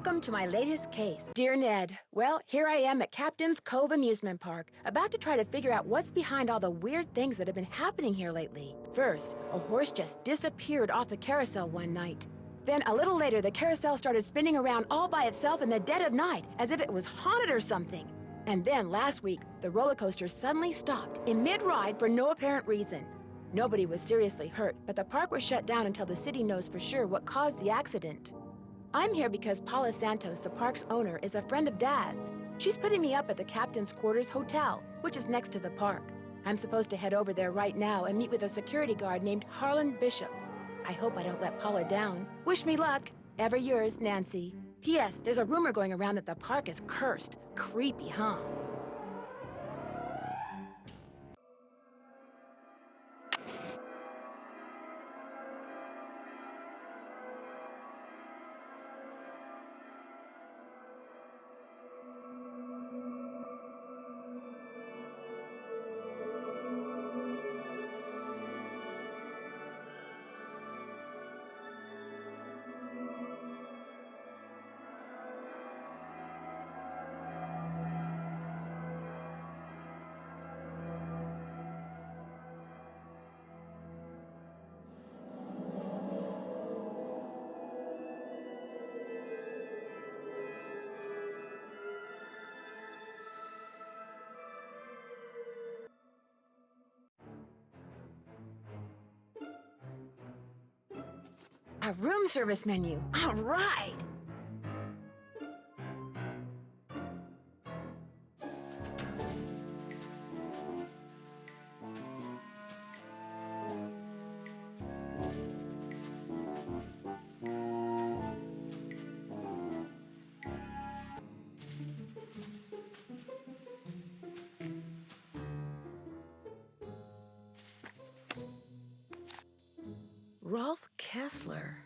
Welcome to my latest case. Dear Ned, well, here I am at Captain's Cove Amusement Park, about to try to figure out what's behind all the weird things that have been happening here lately. First, a horse just disappeared off the carousel one night. Then, a little later, the carousel started spinning around all by itself in the dead of night, as if it was haunted or something. And then, last week, the roller coaster suddenly stopped in mid-ride for no apparent reason. Nobody was seriously hurt, but the park was shut down until the city knows for sure what caused the accident. I'm here because Paula Santos, the park's owner, is a friend of Dad's. She's putting me up at the Captain's Quarters Hotel, which is next to the park. I'm supposed to head over there right now and meet with a security guard named Harlan Bishop. I hope I don't let Paula down. Wish me luck. Ever yours, Nancy. P.S. There's a rumor going around that the park is cursed. Creepy, huh? A room service menu. All right! Rolf Kessler.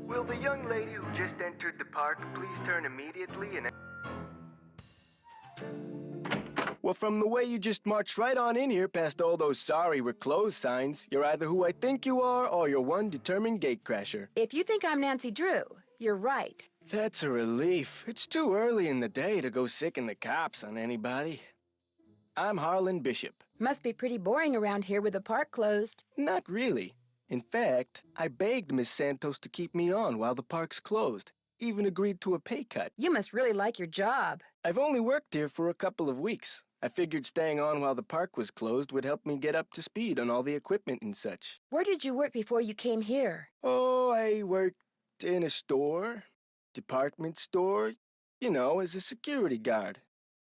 Will the young lady who just entered the park please turn immediately and... Well, from the way you just marched right on in here past all those sorry we're closed signs, you're either who I think you are or you're one determined gatecrasher. If you think I'm Nancy Drew, you're right. That's a relief. It's too early in the day to go sicken the cops on anybody. I'm Harlan Bishop. Must be pretty boring around here with the park closed. Not really. In fact, I begged Miss Santos to keep me on while the park's closed, even agreed to a pay cut. You must really like your job. I've only worked here for a couple of weeks. I figured staying on while the park was closed would help me get up to speed on all the equipment and such. Where did you work before you came here? Oh, I worked in a store, department store, you know, as a security guard.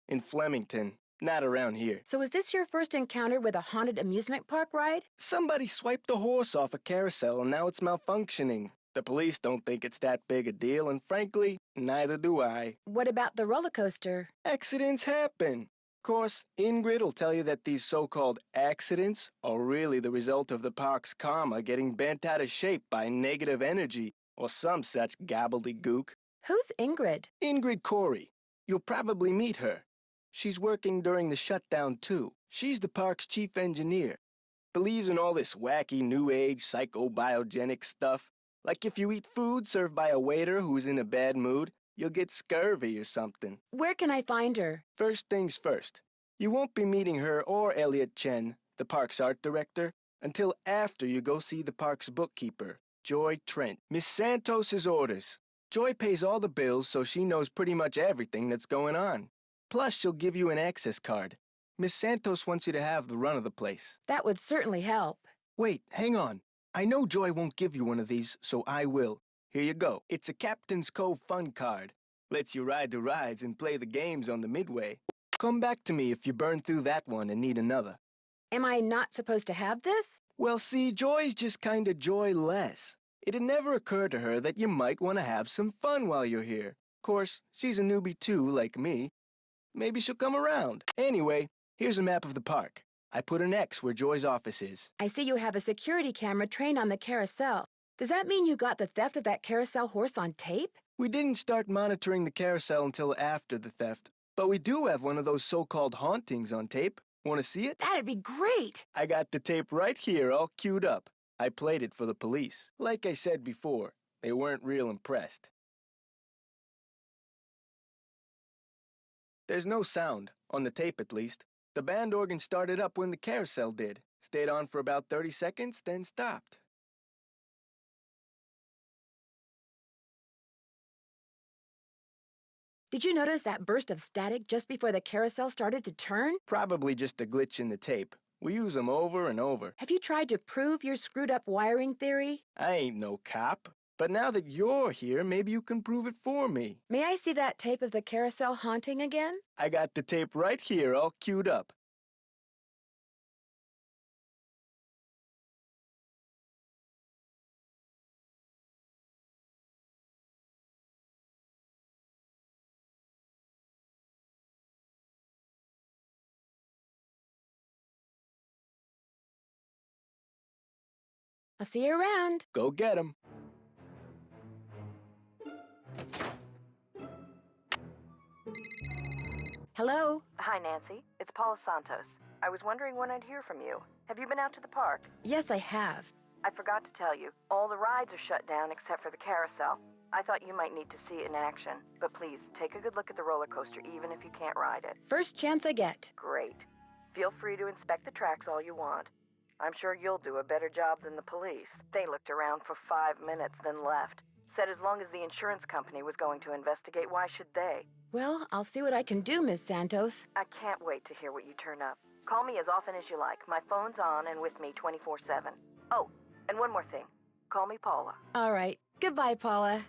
In Flemington, not around here. So is this your first encounter with a haunted amusement park ride? Somebody swiped a horse off a carousel and now it's malfunctioning. The police don't think it's that big a deal, and frankly, neither do I. What about the roller coaster? Accidents happen. Of course, Ingrid will tell you that these so-called accidents are really the result of the park's karma getting bent out of shape by negative energy or some such gobbledygook. Who's Ingrid? Ingrid Corey. You'll probably meet her. She's working during the shutdown, too. She's the park's chief engineer. Believes in all this wacky new age psychobiogenic stuff. Like if you eat food served by a waiter who's in a bad mood, you'll get scurvy or something. Where can I find her? First things first. You won't be meeting her or Elliot Chen, the park's art director, until after you go see the park's bookkeeper, Joy Trent. Miss Santos's orders. Joy pays all the bills so she knows pretty much everything that's going on. Plus, she'll give you an access card. Miss Santos wants you to have the run of the place. That would certainly help. Wait, hang on. I know Joy won't give you one of these, so I will. Here you go. It's a Captain's Cove fun card. Lets you ride the rides and play the games on the midway. Come back to me if you burn through that one and need another. Am I not supposed to have this? Well, see, Joy's just kinda joyless. It'd never occur to her that you might want to have some fun while you're here. Of course, she's a newbie too, like me. Maybe she'll come around. Anyway, here's a map of the park. I put an X where Joy's office is. I see you have a security camera trained on the carousel. Does that mean you got the theft of that carousel horse on tape? We didn't start monitoring the carousel until after the theft, but we do have one of those so-called hauntings on tape. Want to see it? That'd be great! I got the tape right here all queued up. I played it for the police. Like I said before, they weren't real impressed. There's no sound, on the tape at least. The band organ started up when the carousel did. Stayed on for about 30 seconds, then stopped. Did you notice that burst of static just before the carousel started to turn? Probably just a glitch in the tape. We use them over and over. Have you tried to prove your screwed-up wiring theory? I ain't no cop. But now that you're here, maybe you can prove it for me. May I see that tape of the carousel haunting again? I got the tape right here all queued up. I'll see you around. Go get 'em. Hello? Hi, Nancy. It's Paula Santos. I was wondering when I'd hear from you. Have you been out to the park? Yes, I have. I forgot to tell you. All the rides are shut down except for the carousel. I thought you might need to see it in action. But please, take a good look at the roller coaster even if you can't ride it. First chance I get. Great. Feel free to inspect the tracks all you want. I'm sure you'll do a better job than the police. They looked around for 5 minutes, then left. Said as long as the insurance company was going to investigate, why should they? Well, I'll see what I can do, Miss Santos. I can't wait to hear what you turn up. Call me as often as you like. My phone's on and with me 24/7. Oh, and one more thing. Call me Paula. All right. Goodbye, Paula.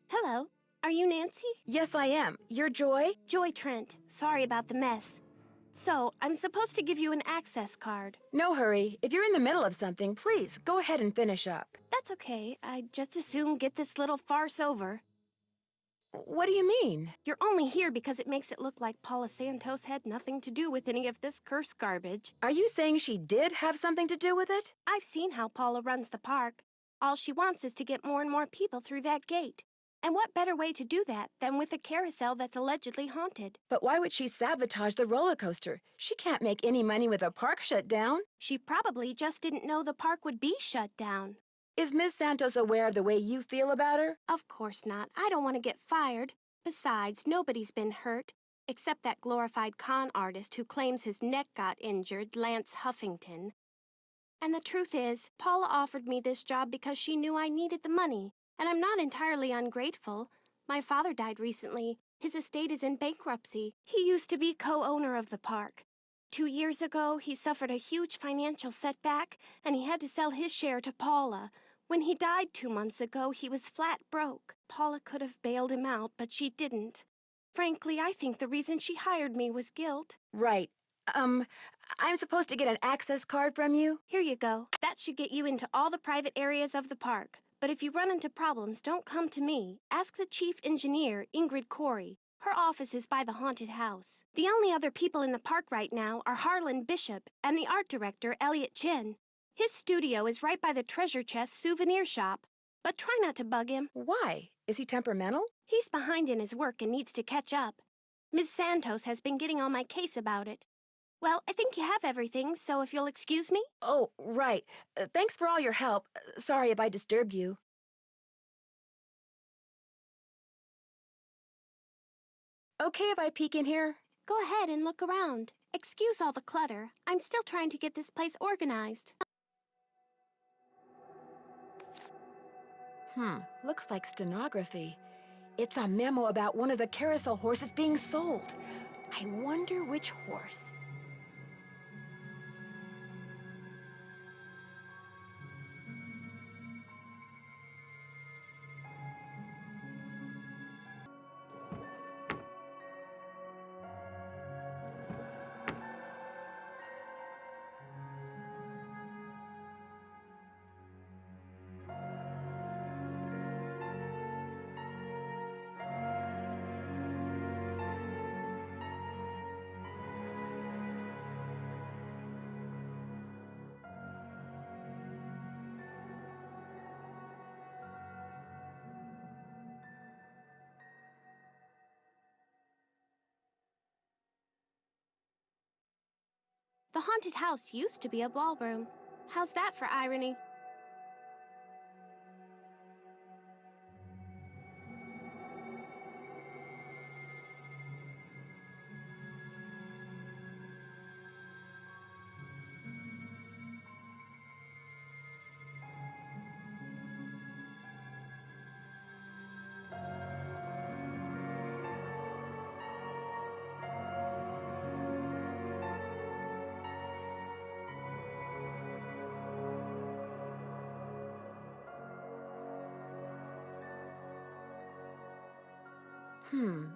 Hello. Are you Nancy? Yes, I am. You're Joy? Joy Trent. Sorry about the mess. So, I'm supposed to give you an access card. No hurry. If you're in the middle of something, please go ahead and finish up. That's okay. I'd just as soon get this little farce over. What do you mean? You're only here because it makes it look like Paula Santos had nothing to do with any of this cursed garbage. Are you saying she did have something to do with it? I've seen how Paula runs the park. All she wants is to get more and more people through that gate. And what better way to do that than with a carousel that's allegedly haunted? But why would she sabotage the roller coaster? She can't make any money with a park shut down. She probably just didn't know the park would be shut down. Is Miss Santos aware of the way you feel about her? Of course not. I don't want to get fired. Besides, nobody's been hurt, except that glorified con artist who claims his neck got injured, Lance Huffington. And the truth is, Paula offered me this job because she knew I needed the money. And I'm not entirely ungrateful. My father died recently. His estate is in bankruptcy. He used to be co-owner of the park. 2 years ago, he suffered a huge financial setback, and he had to sell his share to Paula. When he died 2 months ago, he was flat broke. Paula could have bailed him out, but she didn't. Frankly, I think the reason she hired me was guilt. Right. I'm supposed to get an access card from you? Here you go. That should get you into all the private areas of the park. But if you run into problems, don't come to me. Ask the chief engineer, Ingrid Corey. Her office is by the haunted house. The only other people in the park right now are Harlan Bishop and the art director, Elliot Chen. His studio is right by the treasure chest souvenir shop. But try not to bug him. Why? Is he temperamental? He's behind in his work and needs to catch up. Ms. Santos has been getting on my case about it. Well, I think you have everything, so if you'll excuse me. Oh, right. Thanks for all your help. Sorry if I disturbed you. Okay if I peek in here? Go ahead and look around. Excuse all the clutter. I'm still trying to get this place organized. Looks like stenography. It's a memo about one of the carousel horses being sold. I wonder which horse. The haunted house used to be a ballroom. How's that for irony?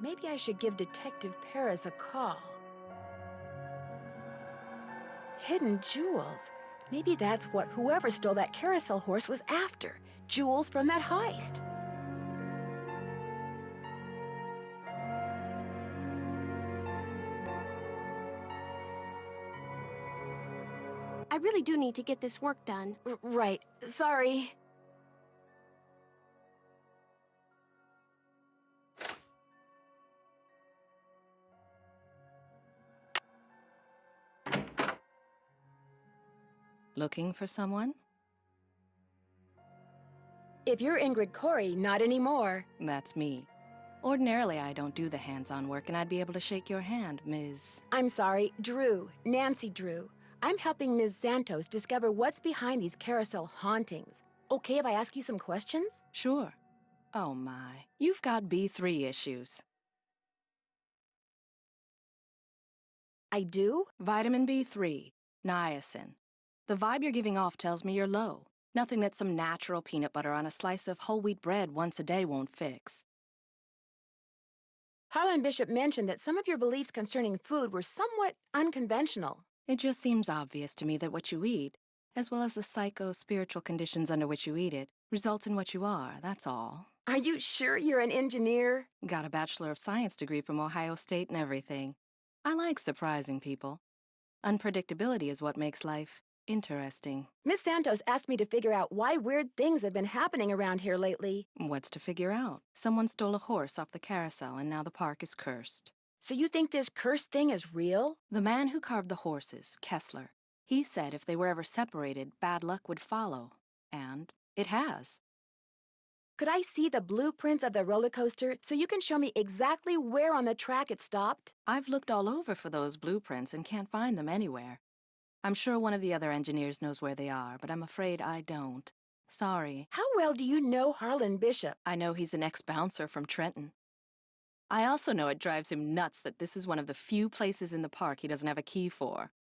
Maybe I should give Detective Paris a call. Hidden jewels. Maybe that's what whoever stole that carousel horse was after. Jewels from that heist. I really do need to get this work done. Right. Sorry. Looking for someone? If you're Ingrid Corey, not anymore. That's me. Ordinarily, I don't do the hands-on work, and I'd be able to shake your hand, Ms. I'm sorry, Drew. Nancy Drew. I'm helping Ms. Santos discover what's behind these carousel hauntings. Okay if I ask you some questions? Sure. Oh my, you've got B3 issues. I do? Vitamin B3, niacin. The vibe you're giving off tells me you're low. Nothing that some natural peanut butter on a slice of whole wheat bread once a day won't fix. Harlan Bishop mentioned that some of your beliefs concerning food were somewhat unconventional. It just seems obvious to me that what you eat, as well as the psycho-spiritual conditions under which you eat it, results in what you are, that's all. Are you sure you're an engineer? Got a Bachelor of Science degree from Ohio State and everything. I like surprising people. Unpredictability is what makes life interesting. Miss Santos asked me to figure out why weird things have been happening around here lately. What's to figure out? Someone stole a horse off the carousel and now the park is cursed. So you think this cursed thing is real? The man who carved the horses, Kessler, he said if they were ever separated, bad luck would follow. And it has. Could I see the blueprints of the roller coaster so you can show me exactly where on the track it stopped? I've looked all over for those blueprints and can't find them anywhere. I'm sure one of the other engineers knows where they are, but I'm afraid I don't. Sorry. How well do you know Harlan Bishop? I know he's an ex-bouncer from Trenton. I also know it drives him nuts that this is one of the few places in the park he doesn't have a key for.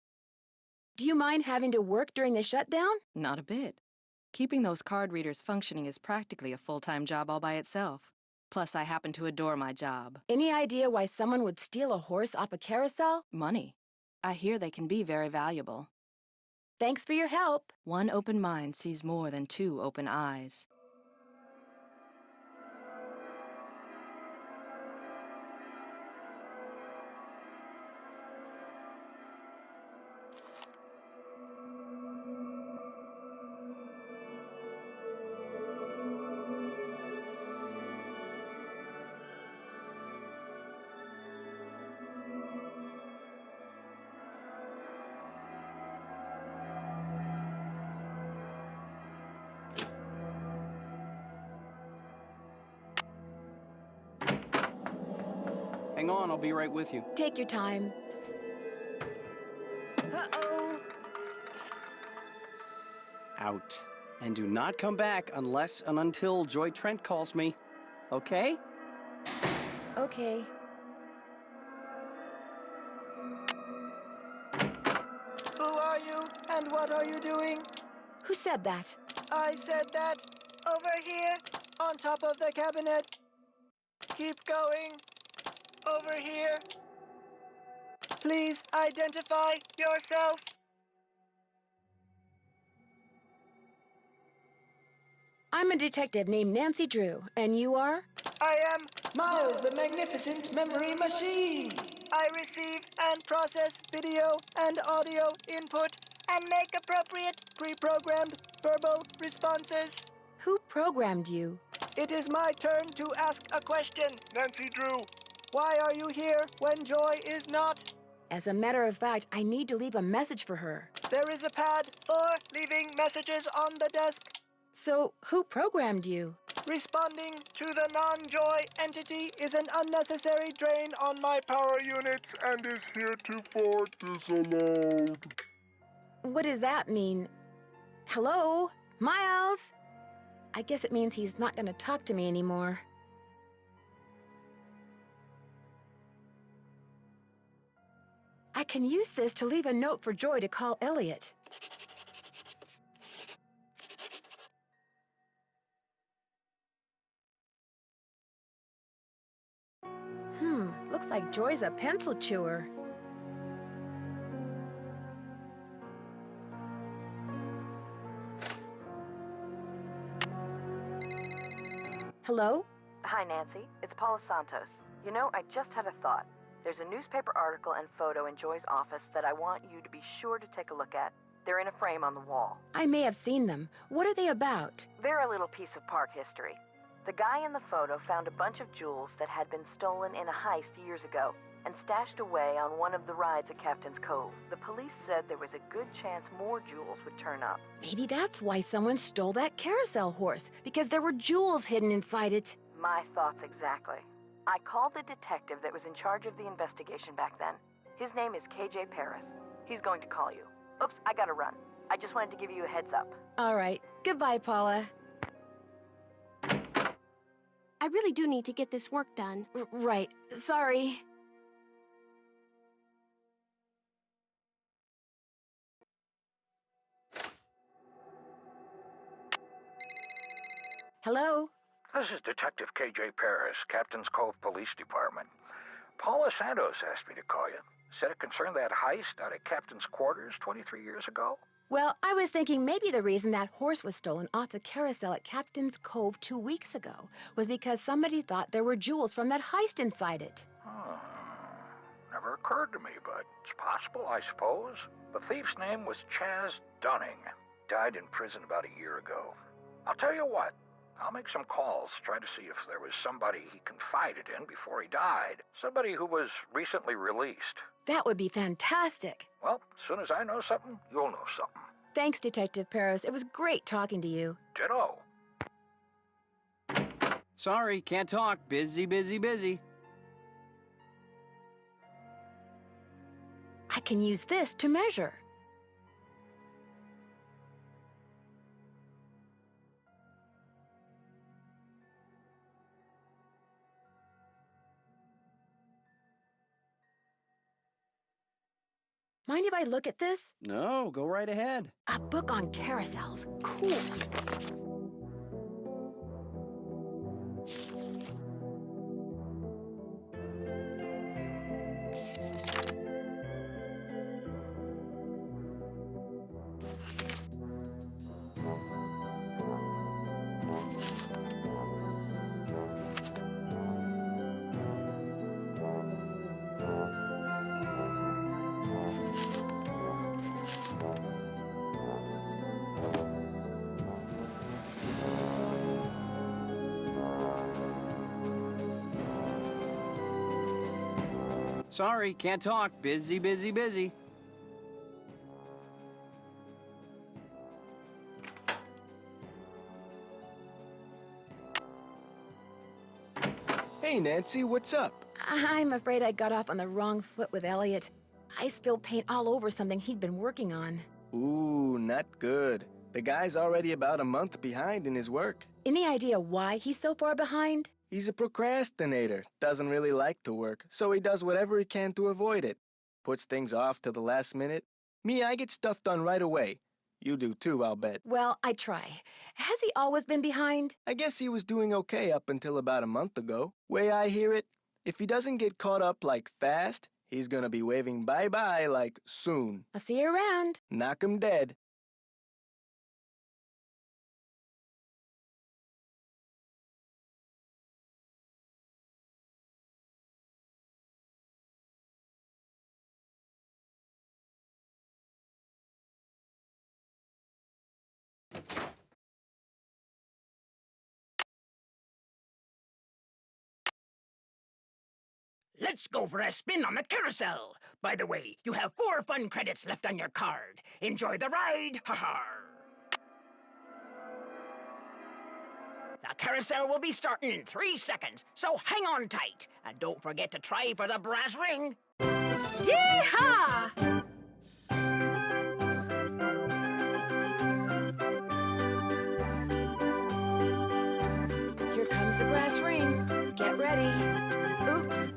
Do you mind having to work during the shutdown? Not a bit. Keeping those card readers functioning is practically a full-time job all by itself. Plus, I happen to adore my job. Any idea why someone would steal a horse off a carousel? Money. I hear they can be very valuable. Thanks for your help. One open mind sees more than two open eyes. Hang on, I'll be right with you. Take your time. Uh-oh. Out. And do not come back unless and until Joy Trent calls me. Okay? Okay. Who are you, and what are you doing? Who said that? I said that. Over here, on top of the cabinet. Keep going. Over here. Please identify yourself. I'm a detective named Nancy Drew, and you are? I am. Miles, the magnificent memory machine! I receive and process video and audio input and make appropriate pre-programmed verbal responses. Who programmed you? It is my turn to ask a question. Nancy Drew. Why are you here when Joy is not? As a matter of fact, I need to leave a message for her. There is a pad for leaving messages on the desk. So, who programmed you? Responding to the non-joy entity is an unnecessary drain on my power units and is heretofore disallowed. What does that mean? Hello? Miles? I guess it means he's not gonna talk to me anymore. I can use this to leave a note for Joy to call Elliot. Looks like Joy's a pencil chewer. Hello? Hi, Nancy. It's Paula Santos. You know, I just had a thought. There's a newspaper article and photo in Joy's office that I want you to be sure to take a look at. They're in a frame on the wall. I may have seen them. What are they about? They're a little piece of park history. The guy in the photo found a bunch of jewels that had been stolen in a heist years ago and stashed away on one of the rides at Captain's Cove. The police said there was a good chance more jewels would turn up. Maybe that's why someone stole that carousel horse, because there were jewels hidden inside it. My thoughts exactly. I called the detective that was in charge of the investigation back then. His name is KJ Paris. He's going to call you. Oops, I gotta run. I just wanted to give you a heads up. All right. Goodbye, Paula. I really do need to get this work done. Right. Sorry. Hello? This is Detective KJ Paris, Captain's Cove Police Department. Paula Santos asked me to call you. Said it concerned that heist out at Captain's quarters 23 years ago. Well, I was thinking maybe the reason that horse was stolen off the carousel at Captain's Cove 2 weeks ago was because somebody thought there were jewels from that heist inside it. Never occurred to me, but it's possible, I suppose. The thief's name was Chaz Dunning. Died in prison about a year ago. I'll tell you what. I'll make some calls, try to see if there was somebody he confided in before he died. Somebody who was recently released. That would be fantastic. Well, as soon as I know something, you'll know something. Thanks, Detective Paris. It was great talking to you. Ditto. Sorry, can't talk. Busy, busy, busy. I can use this to measure. Mind if I look at this? No, go right ahead. A book on carousels. Cool. Sorry, can't talk. Busy, busy, busy. Hey, Nancy, what's up? I'm afraid I got off on the wrong foot with Elliot. I spilled paint all over something he'd been working on. Ooh, not good. The guy's already about a month behind in his work. Any idea why he's so far behind? He's a procrastinator, doesn't really like to work, so he does whatever he can to avoid it. Puts things off to the last minute. Me, I get stuff done right away. You do too, I'll bet. Well, I try. Has he always been behind? I guess he was doing okay up until about a month ago. Way I hear it, if he doesn't get caught up like fast, he's gonna be waving bye-bye like soon. I'll see you around. Knock him dead. Let's go for a spin on the carousel. By the way, you have 4 fun credits left on your card. Enjoy the ride. Ha ha. The carousel will be starting in 3 seconds, so hang on tight. And don't forget to try for the brass ring. Yeehaw! Here comes the brass ring. Get ready. Oops.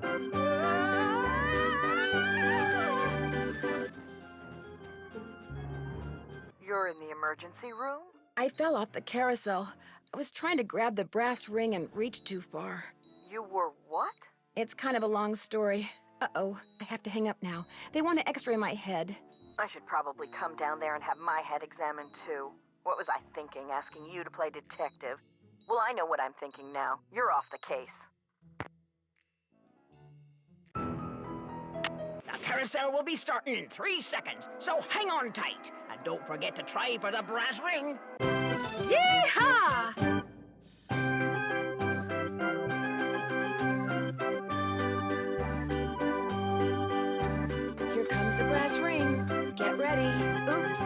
You're in the emergency room? I fell off the carousel. I was trying to grab the brass ring and reached too far. You were what? It's kind of a long story. Uh-oh, I have to hang up now. They want to x-ray my head. I should probably come down there and have my head examined too. What was I thinking, asking you to play detective? Well, I know what I'm thinking now. You're off the case. The carousel will be starting in 3 seconds, so hang on tight. And don't forget to try for the brass ring. Yeehaw! Here comes the brass ring. Get ready. Oops.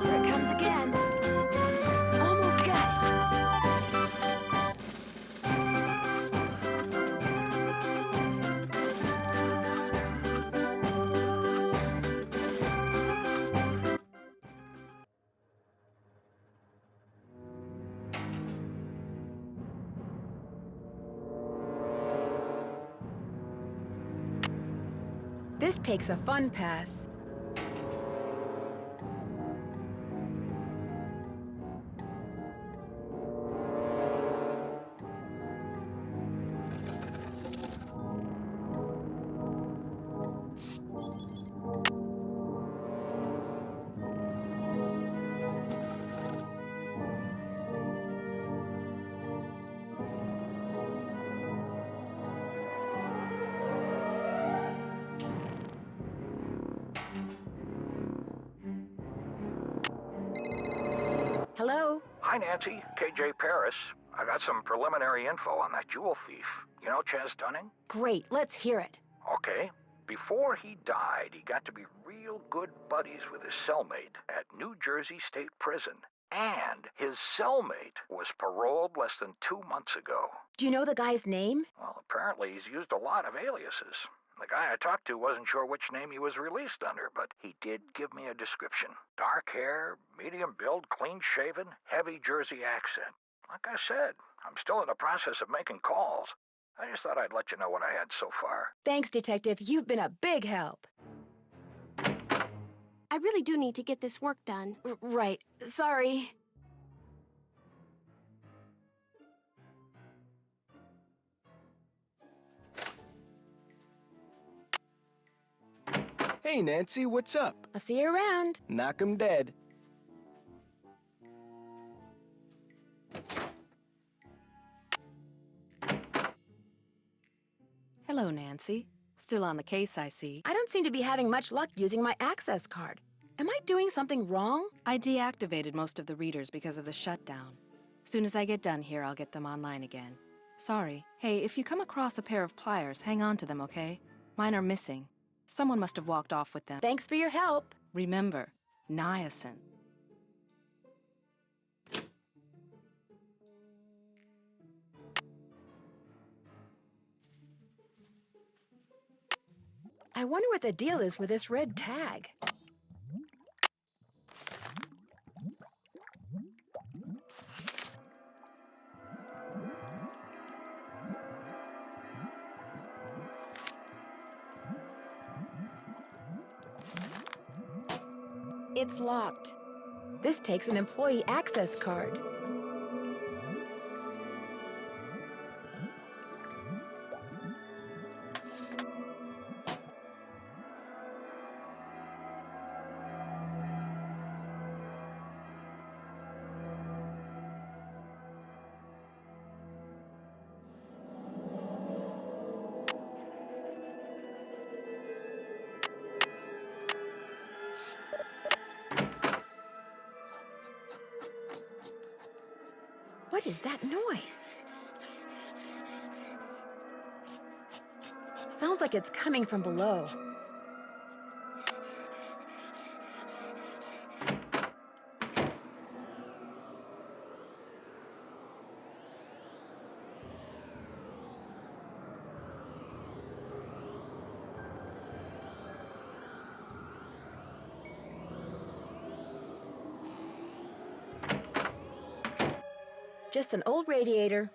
Here it comes again. It's almost got it. This takes a fun pass. Hello? Hi, Nancy. KJ Paris. I got some preliminary info on that jewel thief. You know Chaz Dunning? Great, let's hear it. Okay. Before he died, he got to be real good buddies with his cellmate at New Jersey State Prison. And his cellmate was paroled less than 2 months ago. Do you know the guy's name? Well, apparently he's used a lot of aliases. The guy I talked to wasn't sure which name he was released under, but he did give me a description. Dark hair, medium build, clean-shaven, heavy Jersey accent. Like I said, I'm still in the process of making calls. I just thought I'd let you know what I had so far. Thanks, Detective. You've been a big help. I really do need to get this work done. Right. Sorry. Hey, Nancy, what's up? I'll see you around. Knock 'em dead. Hello, Nancy. Still on the case, I see. I don't seem to be having much luck using my access card. Am I doing something wrong? I deactivated most of the readers because of the shutdown. Soon as I get done here, I'll get them online again. Sorry. Hey, if you come across a pair of pliers, hang on to them, okay? Mine are missing. Someone must have walked off with them. Thanks for your help. Remember, niacin. I wonder what the deal is with this red tag. It's locked. This takes an employee access card. What is that noise? Sounds like it's coming from below. Just an old radiator.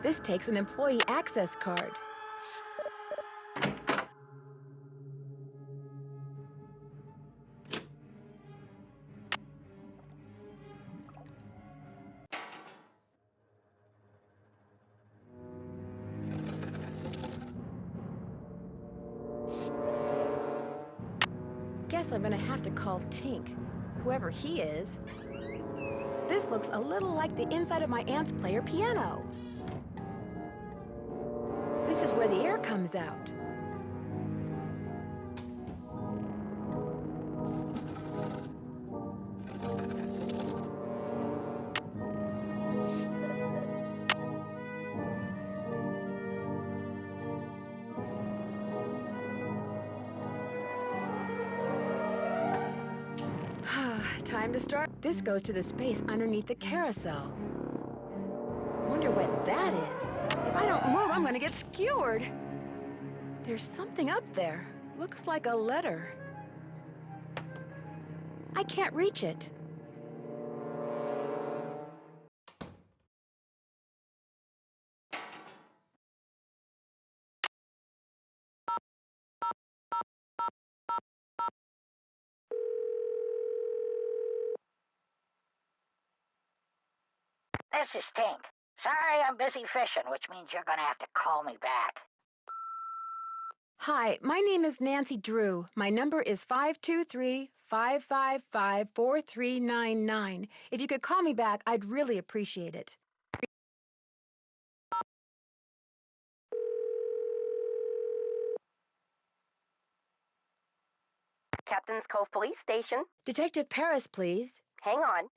This takes an employee access card. Guess I'm gonna have to call Tink, whoever he is. This looks a little like the inside of my aunt's player piano. This is where the air comes out. Time to start. This goes to the space underneath the carousel. Wonder what that is. If I don't move, I'm gonna get skewered. There's something up there. Looks like a letter. I can't reach it. This is Tink. Sorry, I'm busy fishing, which means you're gonna have to call me back. Hi, my name is Nancy Drew. My number is 523-555-4399. If you could call me back, I'd really appreciate it. Captain's Cove Police Station. Detective Paris, please. Hang on.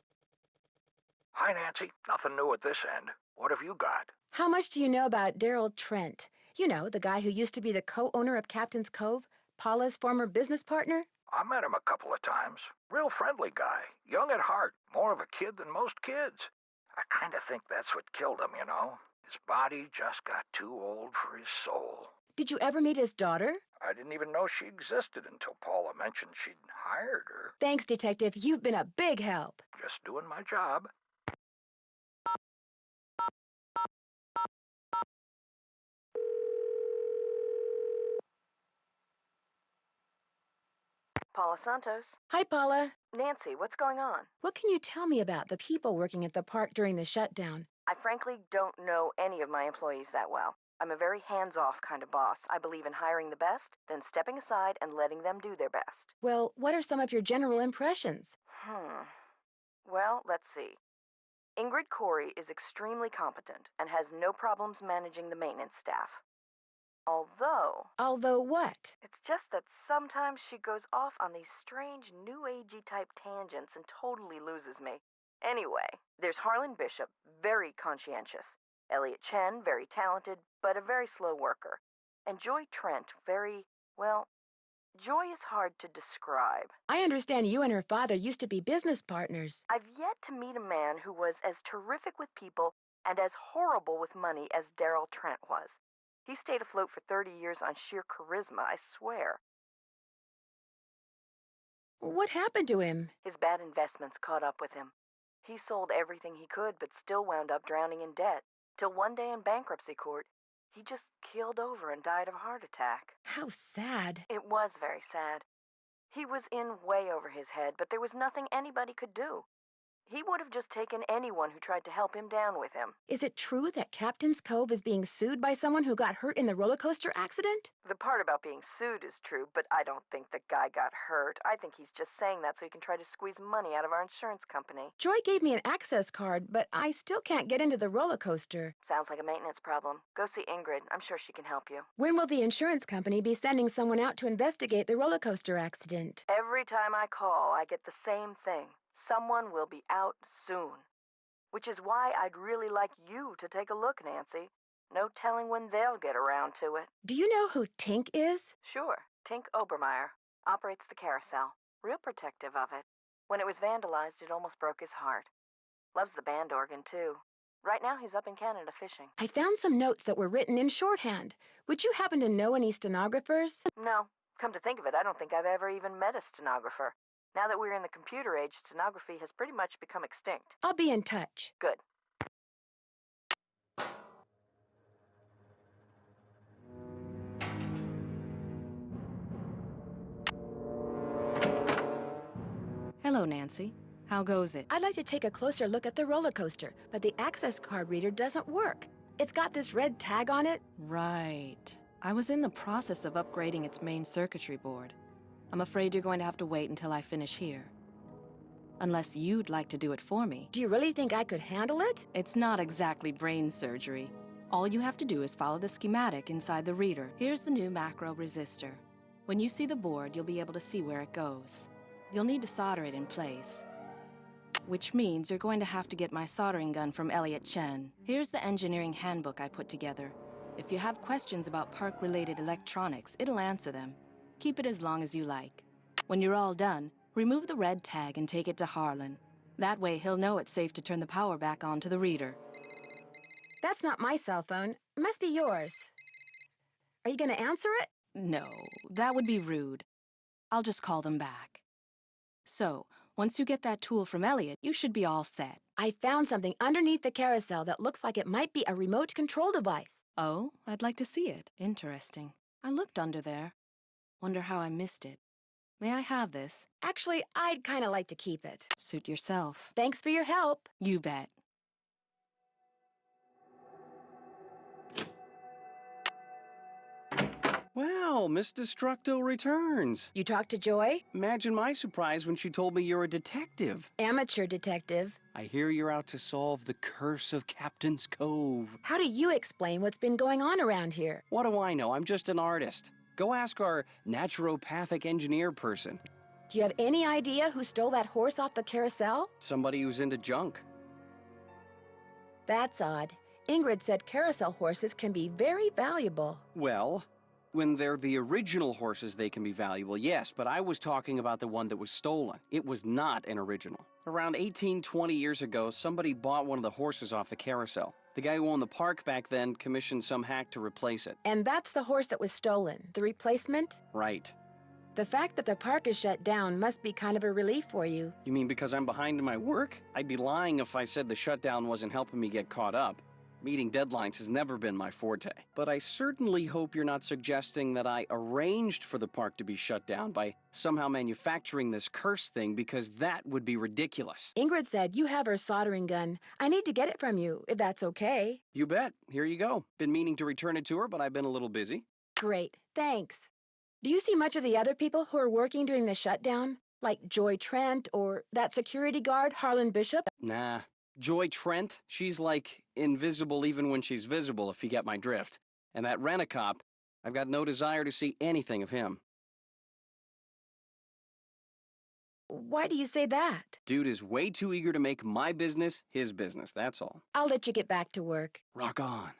Hi, Nancy. Nothing new at this end. What have you got? How much do you know about Daryl Trent? You know, the guy who used to be the co-owner of Captain's Cove, Paula's former business partner? I met him a couple of times. Real friendly guy. Young at heart. More of a kid than most kids. I kind of think that's what killed him, you know? His body just got too old for his soul. Did you ever meet his daughter? I didn't even know she existed until Paula mentioned she'd hired her. Thanks, Detective. You've been a big help. Just doing my job. Paula Santos. Hi, Paula. Nancy, what's going on? What can you tell me about the people working at the park during the shutdown? I frankly don't know any of my employees that well. I'm a very hands-off kind of boss. I believe in hiring the best, then stepping aside and letting them do their best. Well, what are some of your general impressions? Well, let's see. Ingrid Corey is extremely competent and has no problems managing the maintenance staff. Although what? It's just that sometimes she goes off on these strange New Agey type tangents and totally loses me. Anyway, there's Harlan Bishop, very conscientious. Elliot Chen, very talented, but a very slow worker. And Joy Trent, Joy is hard to describe. I understand you and her father used to be business partners. I've yet to meet a man who was as terrific with people and as horrible with money as Daryl Trent was. He stayed afloat for 30 years on sheer charisma, I swear. What happened to him? His bad investments caught up with him. He sold everything he could, but still wound up drowning in debt. Till one day in bankruptcy court, he just keeled over and died of a heart attack. How sad. It was very sad. He was in way over his head, but there was nothing anybody could do. He would have just taken anyone who tried to help him down with him. Is it true that Captain's Cove is being sued by someone who got hurt in the roller coaster accident? The part about being sued is true, but I don't think the guy got hurt. I think he's just saying that so he can try to squeeze money out of our insurance company. Joy gave me an access card, but I still can't get into the roller coaster. Sounds like a maintenance problem. Go see Ingrid. I'm sure she can help you. When will the insurance company be sending someone out to investigate the roller coaster accident? Every time I call, I get the same thing. Someone will be out soon. Which is why I'd really like you to take a look, Nancy. No telling when they'll get around to it. Do you know who Tink is? Sure. Tink Obermeyer. Operates the carousel. Real protective of it. When it was vandalized, it almost broke his heart. Loves the band organ, too. Right now, he's up in Canada fishing. I found some notes that were written in shorthand. Would you happen to know any stenographers? No. Come to think of it, I don't think I've ever even met a stenographer. Now that we're in the computer age, stenography has pretty much become extinct. I'll be in touch. Good. Hello, Nancy. How goes it? I'd like to take a closer look at the roller coaster, but the access card reader doesn't work. It's got this red tag on it. Right. I was in the process of upgrading its main circuitry board. I'm afraid you're going to have to wait until I finish here. Unless you'd like to do it for me. Do you really think I could handle it? It's not exactly brain surgery. All you have to do is follow the schematic inside the reader. Here's the new macro resistor. When you see the board, you'll be able to see where it goes. You'll need to solder it in place. Which means you're going to have to get my soldering gun from Elliot Chen. Here's the engineering handbook I put together. If you have questions about park-related electronics, it'll answer them. Keep it as long as you like. When you're all done, remove the red tag and take it to Harlan. That way he'll know it's safe to turn the power back on to the reader. That's not my cell phone. It must be yours. Are you going to answer it? No, that would be rude. I'll just call them back. So, once you get that tool from Elliot, you should be all set. I found something underneath the carousel that looks like it might be a remote control device. Oh, I'd like to see it. Interesting. I looked under there. Wonder how I missed it. May I have this? Actually, I'd kind of like to keep it. Suit yourself. Thanks for your help. You bet. Well, Miss Destructo returns. You talked to Joy? Imagine my surprise when she told me you're a detective. Amateur detective. I hear you're out to solve the curse of Captain's Cove. How do you explain what's been going on around here? What do I know? I'm just an artist. Go ask our naturopathic engineer person. Do you have any idea who stole that horse off the carousel? Somebody who's into junk. That's odd. Ingrid said carousel horses can be very valuable. Well, when they're the original horses, they can be valuable, yes, but I was talking about the one that was stolen. It was not an original. Around 20 years ago, somebody bought one of the horses off the carousel. The guy who owned the park back then commissioned some hack to replace it. And that's the horse that was stolen, the replacement? Right. The fact that the park is shut down must be kind of a relief for you. You mean because I'm behind in my work? I'd be lying if I said the shutdown wasn't helping me get caught up. Meeting deadlines has never been my forte. But I certainly hope you're not suggesting that I arranged for the park to be shut down by somehow manufacturing this curse thing, because that would be ridiculous. Ingrid said you have her soldering gun. I need to get it from you, if that's okay. You bet. Here you go. Been meaning to return it to her, but I've been a little busy. Great, thanks. Do you see much of the other people who are working during the shutdown? Like Joy Trent or that security guard, Harlan Bishop? Nah. Joy Trent, she's like invisible even when she's visible, if you get my drift. And that rent-a-cop, I've got no desire to see anything of him. Why do you say that? Dude is way too eager to make my business his business, that's all. I'll let you get back to work. Rock on.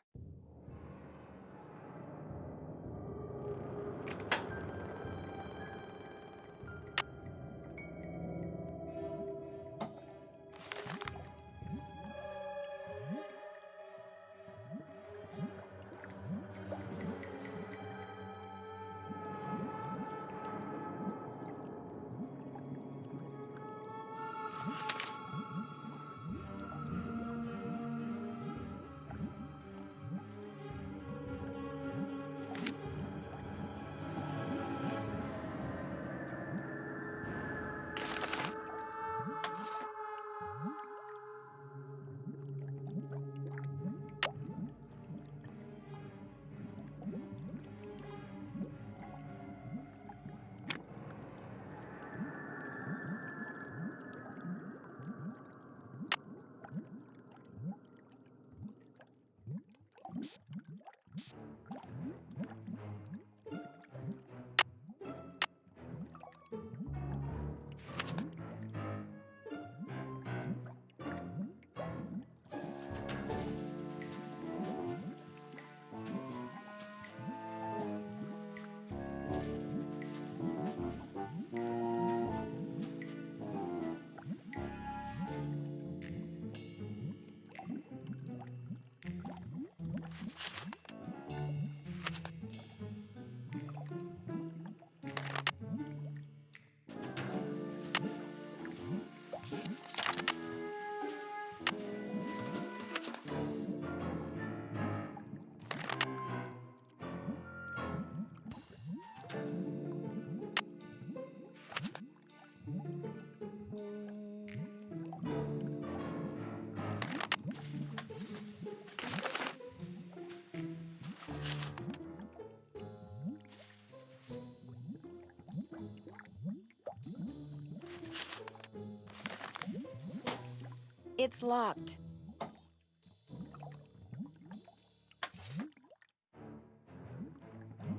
It's locked.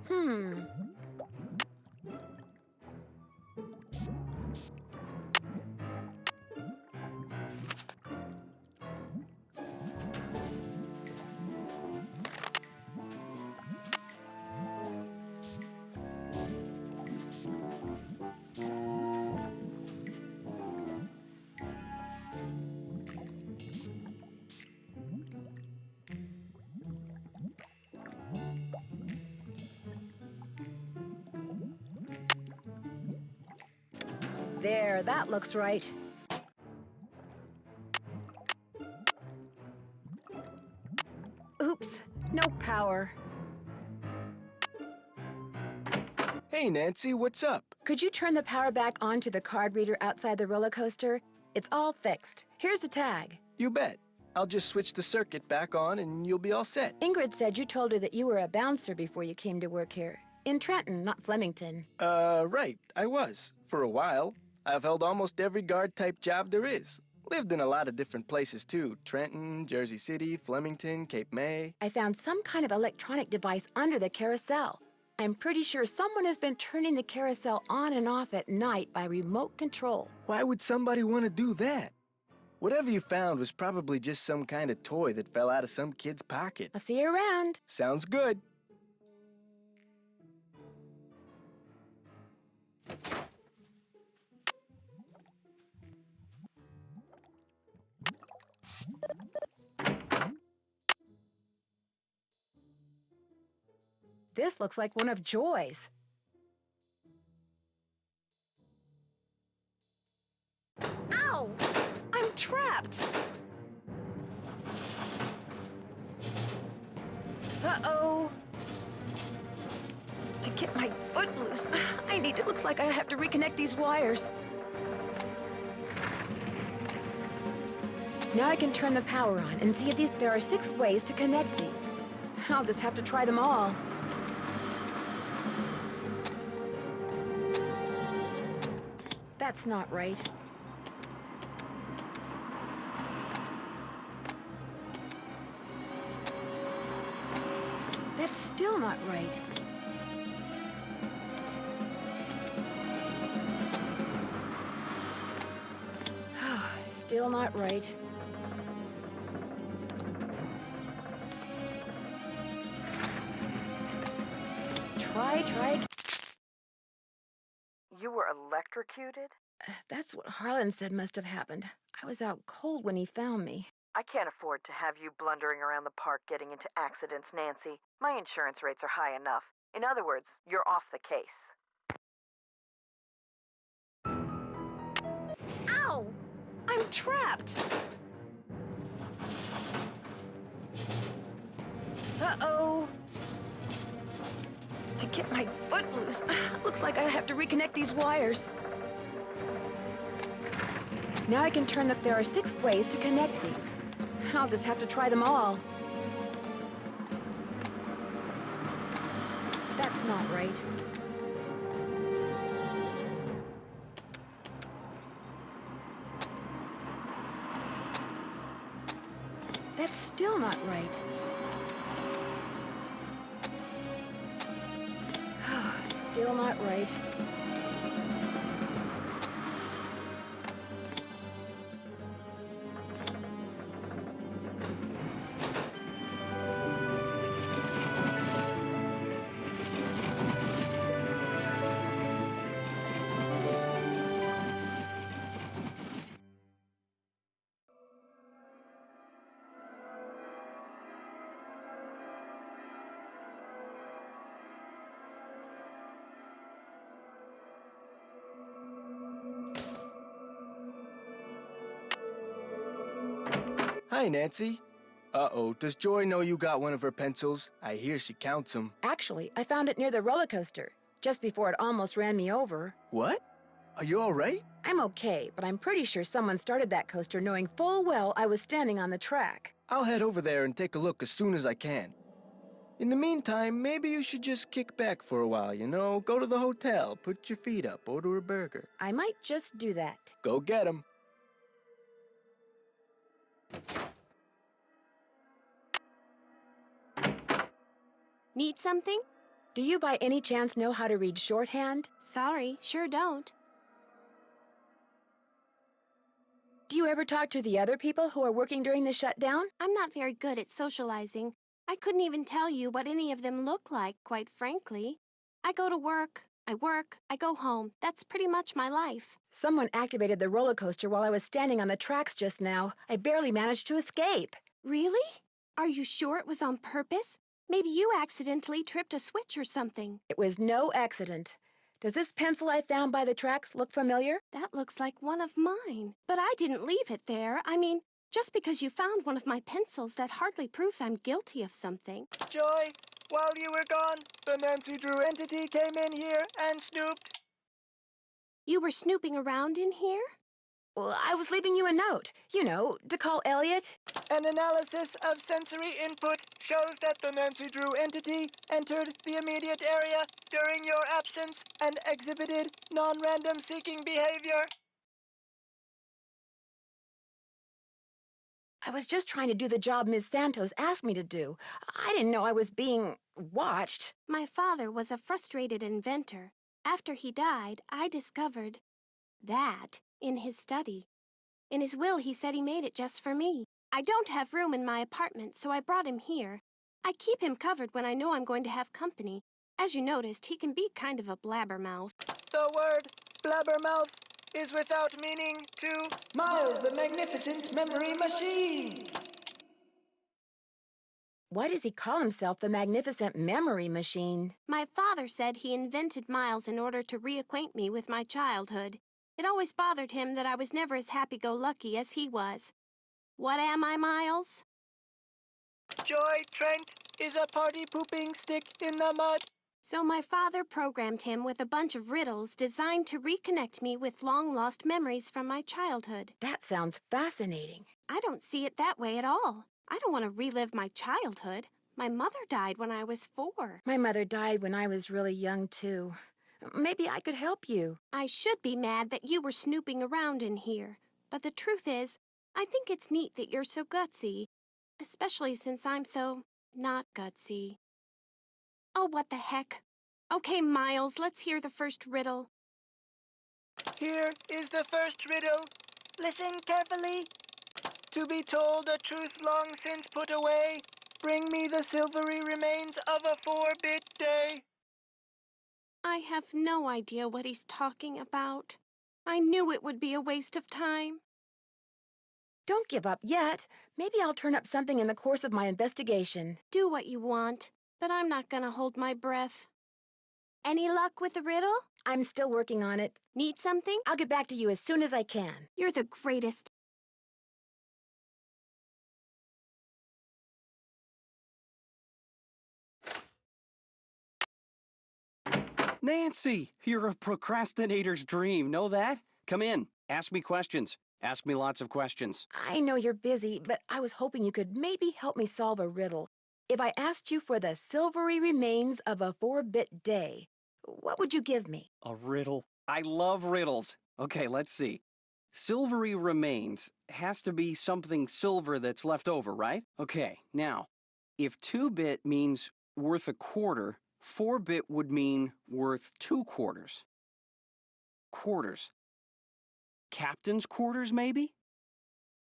Hmm. There, that looks right. Oops, no power. Hey, Nancy, what's up? Could you turn the power back on to the card reader outside the roller coaster? It's all fixed. Here's the tag. You bet. I'll just switch the circuit back on and you'll be all set. Ingrid said you told her that you were a bouncer before you came to work here. In Trenton, not Flemington. Right. I was. For a while. I've held almost every guard-type job there is. Lived in a lot of different places, too. Trenton, Jersey City, Flemington, Cape May. I found some kind of electronic device under the carousel. I'm pretty sure someone has been turning the carousel on and off at night by remote control. Why would somebody want to do that? Whatever you found was probably just some kind of toy that fell out of some kid's pocket. I'll see you around. Sounds good. This looks like one of Joy's. Ow! I'm trapped! Uh-oh! To get my foot loose, looks like I have to reconnect these wires. Now I can turn the power on and see if there are 6 ways to connect these. I'll just have to try them all. That's not right. That's still not right. Still not right. Try. You were electrocuted? That's what Harlan said must have happened. I was out cold when he found me. I can't afford to have you blundering around the park getting into accidents, Nancy. My insurance rates are high enough. In other words, you're off the case. Ow! I'm trapped! Uh-oh! To get my foot loose, looks like I have to reconnect these wires. Now I can there are 6 ways to connect these. I'll just have to try them all. That's not right. That's still not right. Still not right. Hi, Nancy. Uh-oh, does Joy know you got one of her pencils? I hear she counts them. Actually, I found it near the roller coaster, just before it almost ran me over. What? Are you all right? I'm okay, but I'm pretty sure someone started that coaster knowing full well I was standing on the track. I'll head over there and take a look as soon as I can. In the meantime, maybe you should just kick back for a while, you know? Go to the hotel, put your feet up, order a burger. I might just do that. Go get 'em. Need something? Do you by any chance know how to read shorthand? Sorry, sure don't. Do you ever talk to the other people who are working during the shutdown? I'm not very good at socializing. I couldn't even tell you what any of them look like, quite frankly. I go to work, I go home. That's pretty much my life. Someone activated the roller coaster while I was standing on the tracks just now. I barely managed to escape. Really? Are you sure it was on purpose? Maybe you accidentally tripped a switch or something. It was no accident. Does this pencil I found by the tracks look familiar? That looks like one of mine. But I didn't leave it there. I mean, just because you found one of my pencils, that hardly proves I'm guilty of something. Joy, while you were gone, the Nancy Drew entity came in here and snooped. You were snooping around in here? Well, I was leaving you a note, you know, to call Elliot. An analysis of sensory input shows that the Nancy Drew entity entered the immediate area during your absence and exhibited non-random seeking behavior. I was just trying to do the job Ms. Santos asked me to do. I didn't know I was being watched. My father was a frustrated inventor. After he died, I discovered that in his study. In his will, he said he made it just for me. I don't have room in my apartment, so I brought him here. I keep him covered when I know I'm going to have company. As you noticed, he can be kind of a blabbermouth. The word blabbermouth is without meaning to Miles the Magnificent Memory Machine! Why does he call himself the Magnificent Memory Machine? My father said he invented Miles in order to reacquaint me with my childhood. It always bothered him that I was never as happy-go-lucky as he was. What am I, Miles? Joy Trent is a party-pooping stick in the mud. So my father programmed him with a bunch of riddles designed to reconnect me with long-lost memories from my childhood. That sounds fascinating. I don't see it that way at all. I don't want to relive my childhood. My mother died when I was 4. My mother died when I was really young, too. Maybe I could help you. I should be mad that you were snooping around in here. But the truth is, I think it's neat that you're so gutsy. Especially since I'm so not gutsy. Oh, what the heck. Okay, Miles, let's hear the first riddle. Here is the first riddle. Listen carefully. To be told a truth long since put away, bring me the silvery remains of a 4-bit day. I have no idea what he's talking about. I knew it would be a waste of time. Don't give up yet. Maybe I'll turn up something in the course of my investigation. Do what you want, but I'm not gonna hold my breath. Any luck with the riddle? I'm still working on it. Need something? I'll get back to you as soon as I can. You're the greatest. Nancy, you're a procrastinator's dream. Know that? Come in. Ask me questions. Ask me lots of questions. I know you're busy, but I was hoping you could maybe help me solve a riddle. If I asked you for the silvery remains of a 4-bit day, what would you give me? A riddle. I love riddles. Okay, let's see. Silvery remains has to be something silver that's left over, right? Okay, now, if 2-bit means worth a quarter, 4-bit would mean worth 2 quarters. Quarters. Captain's quarters, maybe?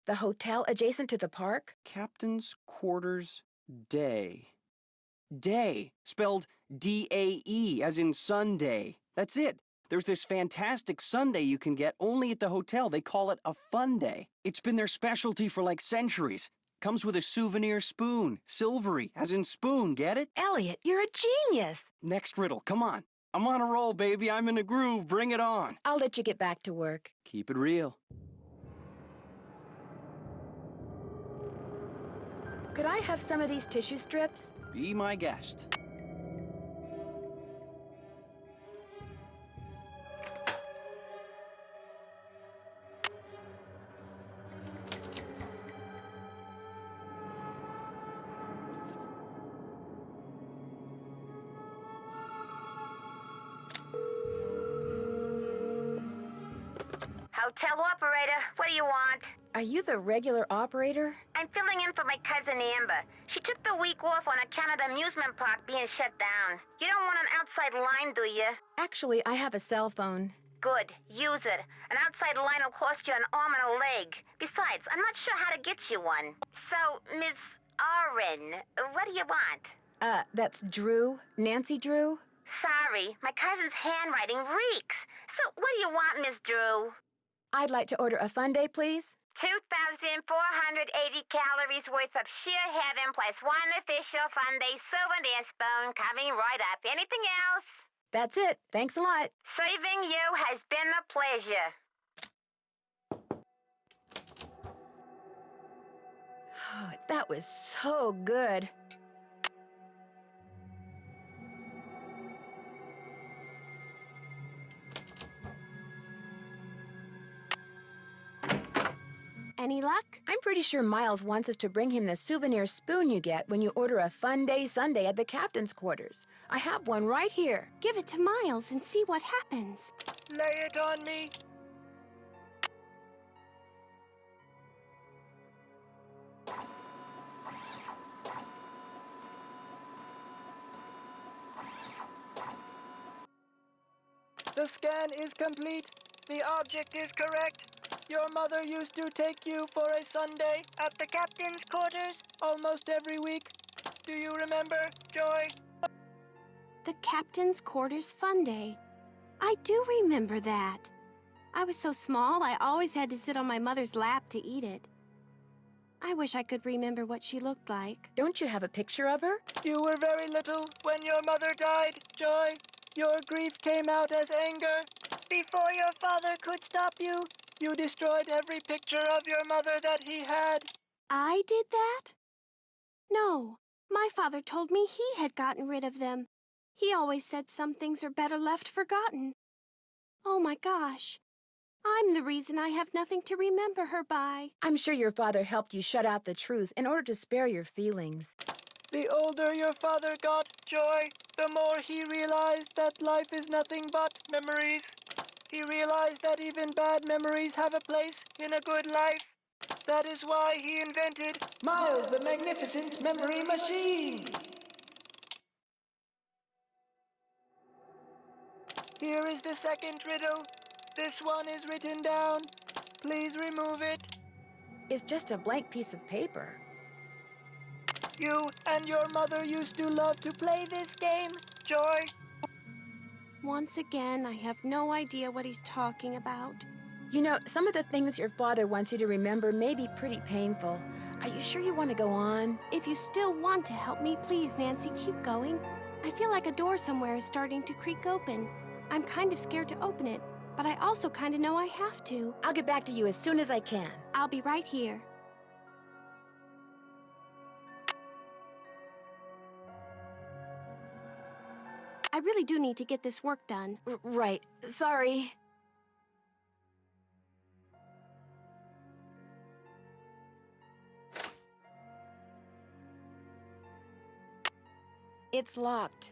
The hotel adjacent to the park? Captain's quarters day. Day, spelled D-A-E, as in Sunday. That's it. There's this fantastic sundae you can get only at the hotel. They call it a fun day. It's been their specialty for like centuries. Comes with a souvenir spoon. Silvery, as in spoon, get it? Elliot, you're a genius. Next riddle, come on. I'm on a roll, baby. I'm in a groove. Bring it on. I'll let you get back to work. Keep it real. Could I have some of these tissue strips? Be my guest. Hotel operator, what do you want? Are you the regular operator? I'm filling in for my cousin Amber. She took the week off on account of the amusement park being shut down. You don't want an outside line, do you? Actually, I have a cell phone. Good. Use it. An outside line will cost you an arm and a leg. Besides, I'm not sure how to get you one. So, Miss Oren, what do you want? That's Drew. Nancy Drew? Sorry, my cousin's handwriting reeks. So, what do you want, Miss Drew? I'd like to order a Funday, please. 2,480 calories worth of sheer heaven plus one official Funday souvenir spoon coming right up. Anything else? That's it. Thanks a lot. Serving you has been a pleasure. Oh, that was so good. Any luck? I'm pretty sure Miles wants us to bring him the souvenir spoon you get when you order a Funday Sunday at the captain's quarters. I have one right here. Give it to Miles and see what happens. Lay it on me. The scan is complete. The object is correct. Your mother used to take you for a Sunday at the captain's quarters almost every week. Do you remember, Joy? The captain's quarters fun day. I do remember that. I was so small, I always had to sit on my mother's lap to eat it. I wish I could remember what she looked like. Don't you have a picture of her? You were very little when your mother died, Joy. Your grief came out as anger. Before your father could stop you, you destroyed every picture of your mother that he had. I did that? No, my father told me he had gotten rid of them. He always said some things are better left forgotten. Oh my gosh. I'm the reason I have nothing to remember her by. I'm sure your father helped you shut out the truth in order to spare your feelings. The older your father got, Joy, the more he realized that life is nothing but memories. He realized that even bad memories have a place in a good life. That is why he invented Miles the Magnificent Memory Machine! Here is the second riddle. This one is written down. Please remove it. It's just a blank piece of paper. You and your mother used to love to play this game, Joy. Once again, I have no idea what he's talking about. You know, some of the things your father wants you to remember may be pretty painful. Are you sure you want to go on? If you still want to help me, please, Nancy, keep going. I feel like a door somewhere is starting to creak open. I'm kind of scared to open it, but I also kind of know I have to. I'll get back to you as soon as I can. I'll be right here. I really do need to get this work done. Right. Sorry. It's locked.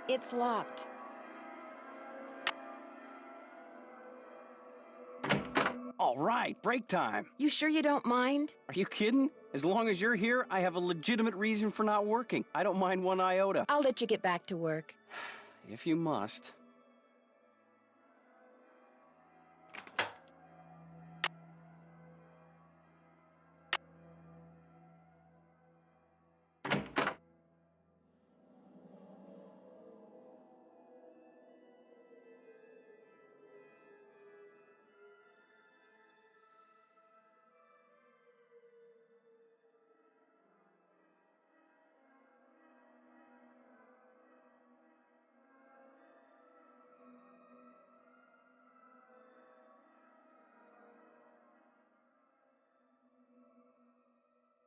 It's locked. All right, break time. You sure you don't mind? Are you kidding? As long as you're here, I have a legitimate reason for not working. I don't mind one iota. I'll let you get back to work. If you must.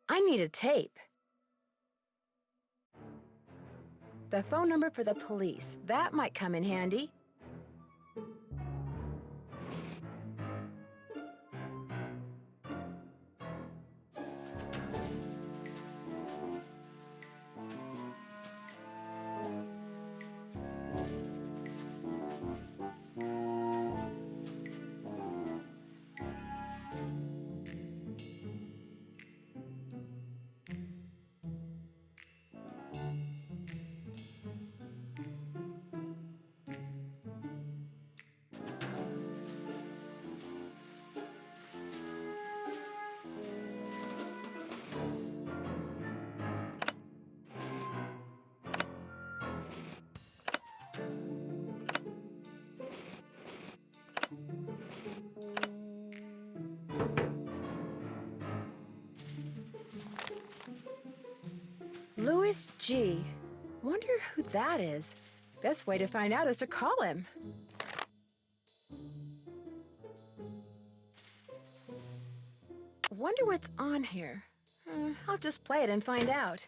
I need a tape. The phone number for the police. That might come in handy. Louis G. Wonder who that is. Best way to find out is to call him. Wonder what's on here. I'll just play it and find out.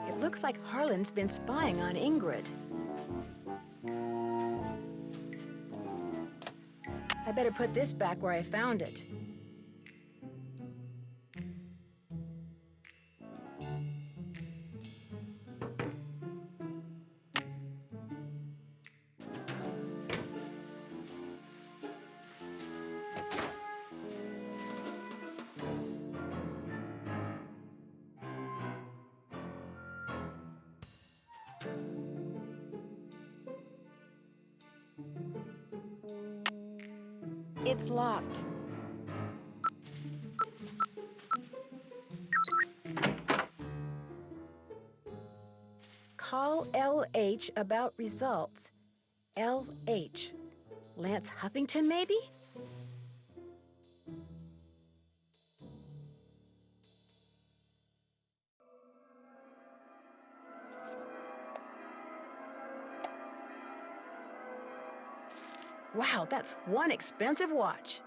It looks like Harlan's been spying on Ingrid. I better put this back where I found it. It's locked. Call LH about results. LH. Lance Huffington, maybe? Wow, that's one expensive watch.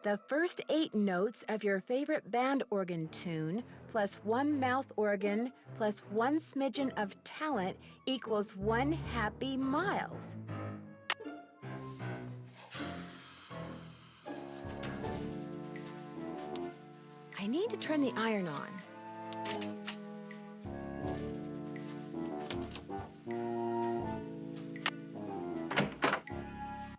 The first 8 notes of your favorite band organ tune, plus 1 mouth organ, plus 1 smidgen of talent equals 1 happy Miles. I need to turn the iron on.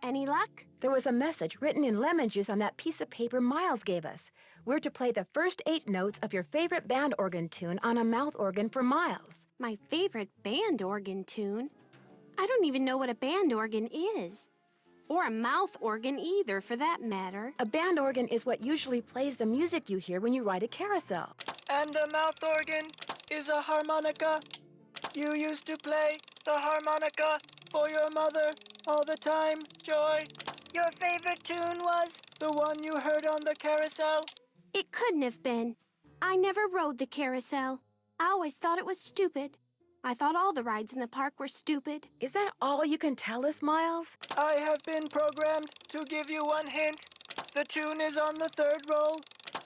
Any luck? There was a message written in lemon juice on that piece of paper Miles gave us. We're to play the first 8 notes of your favorite band organ tune on a mouth organ for Miles. My favorite band organ tune? I don't even know what a band organ is. Or a mouth organ either, for that matter. A band organ is what usually plays the music you hear when you ride a carousel. And a mouth organ is a harmonica. You used to play the harmonica for your mother all the time, Joy. Your favorite tune was the one you heard on the carousel? It couldn't have been. I never rode the carousel. I always thought it was stupid. I thought all the rides in the park were stupid. Is that all you can tell us, Miles? I have been programmed to give you one hint. The tune is on the 3rd roll.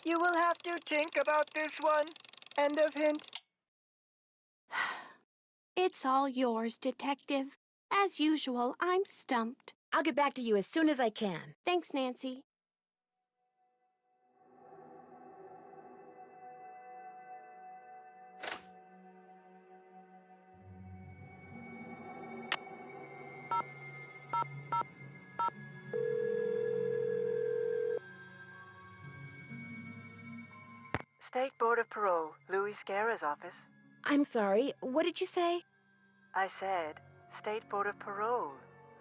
You will have to think about this one. End of hint. It's all yours, Detective. As usual, I'm stumped. I'll get back to you as soon as I can. Thanks, Nancy. State Board of Parole, Louis Scarra's office. I'm sorry, what did you say? I said, State Board of Parole,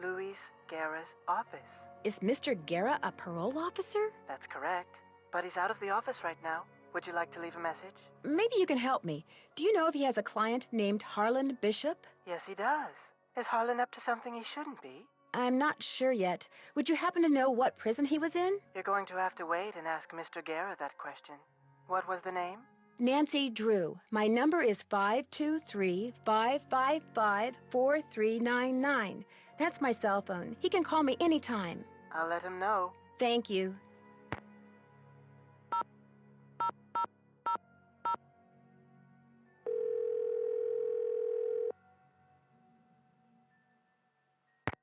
Louis Scarra's office. Is Mr. Guerra a parole officer? That's correct. But he's out of the office right now. Would you like to leave a message? Maybe you can help me. Do you know if he has a client named Harlan Bishop? Yes, he does. Is Harlan up to something he shouldn't be? I'm not sure yet. Would you happen to know what prison he was in? You're going to have to wait and ask Mr. Guerra that question. What was the name? Nancy Drew. My number is 523-555-4399. That's my cell phone. He can call me anytime. I'll let him know. Thank you.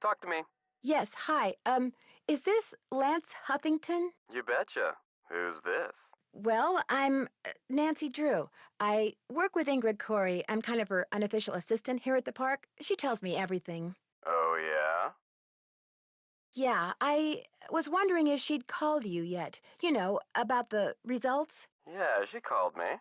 Talk to me. Yes, hi. Is this Lance Huffington? You betcha. Who's this? Well, I'm Nancy Drew. I work with Ingrid Corey. I'm kind of her unofficial assistant here at the park. She tells me everything. Oh, yeah? Yeah, I was wondering if she'd called you yet. You know, about the results. Yeah, she called me.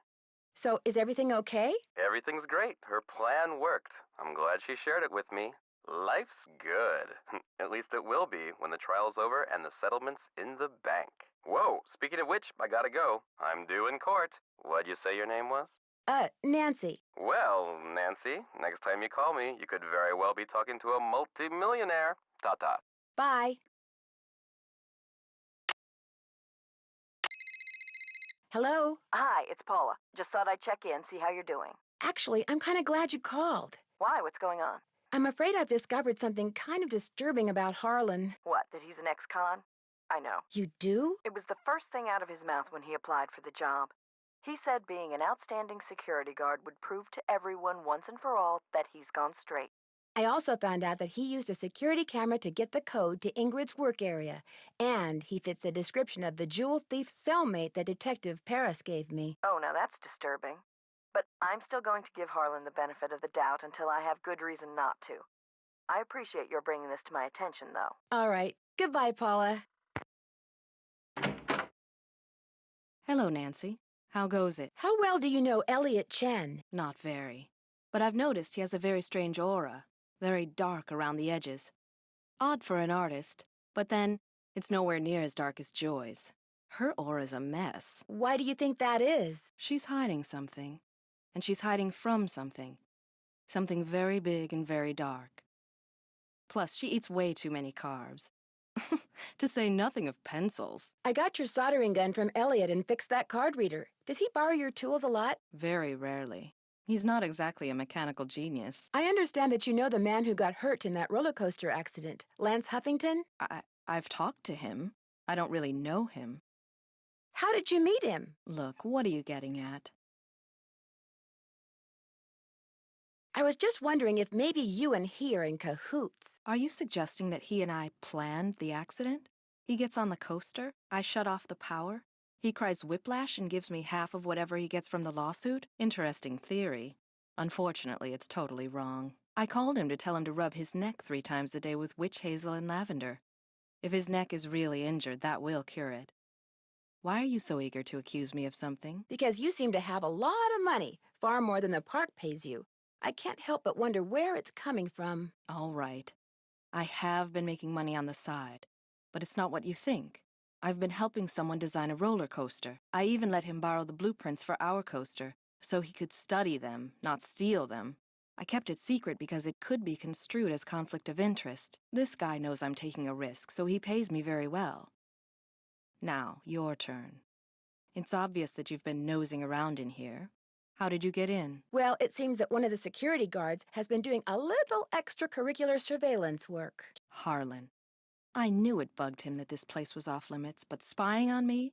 So, is everything okay? Everything's great. Her plan worked. I'm glad she shared it with me. Life's good. At least it will be when the trial's over and the settlement's in the bank. Whoa, speaking of which, I gotta go. I'm due in court. What'd you say your name was? Nancy. Well, Nancy, next time you call me, you could very well be talking to a multi-millionaire. Ta-ta. Bye. Hello? Hi, it's Paula. Just thought I'd check in, see how you're doing. Actually, I'm kind of glad you called. Why? What's going on? I'm afraid I've discovered something kind of disturbing about Harlan. What, that he's an ex-con? I know. You do? It was the first thing out of his mouth when he applied for the job. He said being an outstanding security guard would prove to everyone once and for all that he's gone straight. I also found out that he used a security camera to get the code to Ingrid's work area, and he fits the description of the jewel thief's cellmate that Detective Paris gave me. Oh, now that's disturbing. But I'm still going to give Harlan the benefit of the doubt until I have good reason not to. I appreciate your bringing this to my attention, though. All right. Goodbye, Paula. Hello, Nancy. How goes it? How well do you know Elliot Chen? Not very. But I've noticed he has a very strange aura. Very dark around the edges. Odd for an artist, but then it's nowhere near as dark as Joy's. Her aura's a mess. Why do you think that is? She's hiding something. And she's hiding from something. Something very big and very dark. Plus, she eats way too many carbs. To say nothing of pencils. I got your soldering gun from Elliot and fixed that card reader. Does he borrow your tools a lot? Very rarely. He's not exactly a mechanical genius. I understand that you know the man who got hurt in that roller coaster accident, Lance Huffington? I've talked to him. I don't really know him. How did you meet him? Look, what are you getting at? I was just wondering if maybe you and he are in cahoots. Are you suggesting that he and I planned the accident? He gets on the coaster, I shut off the power, he cries whiplash and gives me half of whatever he gets from the lawsuit? Interesting theory. Unfortunately, it's totally wrong. I called him to tell him to rub his neck 3 times a day with witch hazel and lavender. If his neck is really injured, that will cure it. Why are you so eager to accuse me of something? Because you seem to have a lot of money, far more than the park pays you. I can't help but wonder where it's coming from. All right. I have been making money on the side, but it's not what you think. I've been helping someone design a roller coaster. I even let him borrow the blueprints for our coaster, so he could study them, not steal them. I kept it secret because it could be construed as conflict of interest. This guy knows I'm taking a risk, so he pays me very well. Now, your turn. It's obvious that you've been nosing around in here. How did you get in? Well, it seems that one of the security guards has been doing a little extracurricular surveillance work. Harlan. I knew it bugged him that this place was off limits, but spying on me?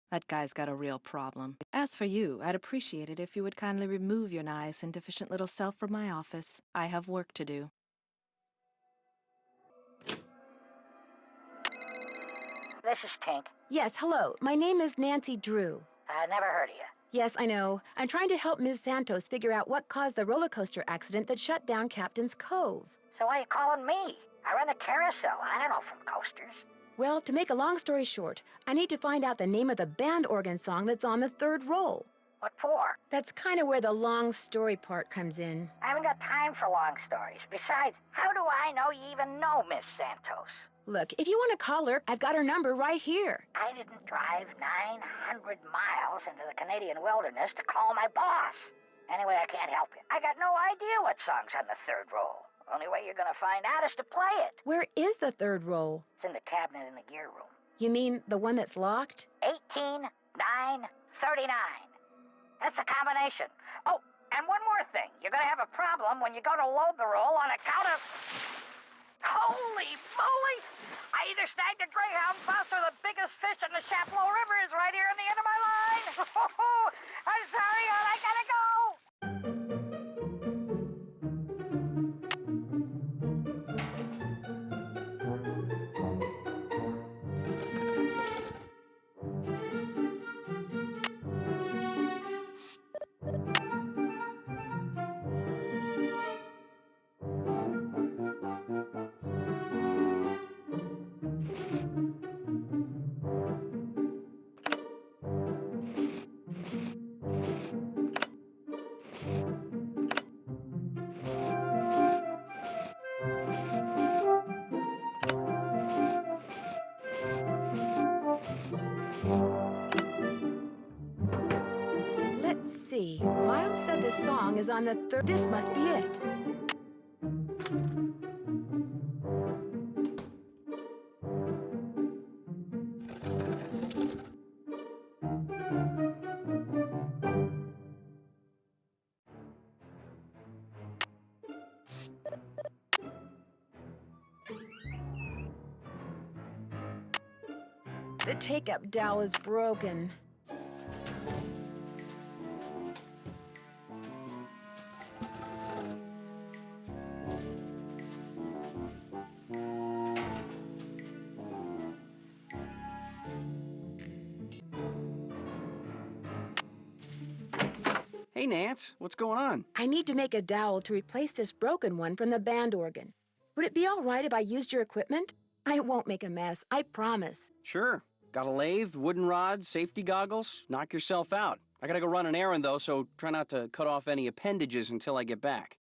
That guy's got a real problem. As for you, I'd appreciate it if you would kindly remove your nice and deficient little self from my office. I have work to do. This is Tink. Yes, hello. My name is Nancy Drew. I never heard of you. Yes, I know. I'm trying to help Ms. Santos figure out what caused the roller coaster accident that shut down Captain's Cove. So why are you calling me? I run the carousel. I don't know from coasters. Well, to make a long story short, I need to find out the name of the band organ song that's on the 3rd roll. What for? That's kind of where the long story part comes in. I haven't got time for long stories. Besides, how do I know you even know Miss Santos? Look, if you want to call her, I've got her number right here. I didn't drive 900 miles into the Canadian wilderness to call my boss. Anyway, I can't help you. I got no idea what song's on the third roll. Only way you're gonna find out is to play it. Where is the third roll? It's in the cabinet in the gear room. You mean the one that's locked? 18, 9, 39. That's the combination. Oh, and one more thing. You're gonna have a problem when you go to load the roll on account of... Holy moly! I either snagged a greyhound bus or the biggest fish in the Chapleau River is right here on the end of my line. I'm sorry, hon, I gotta go. Let's see. Miles said the song is on the third. This must be it. The take-up dowel is broken. Hey, Nance, what's going on? I need to make a dowel to replace this broken one from the band organ. Would it be all right if I used your equipment? I won't make a mess, I promise. Sure. Got a lathe, wooden rods, safety goggles. Knock yourself out. I gotta go run an errand, though, so try not to cut off any appendages until I get back.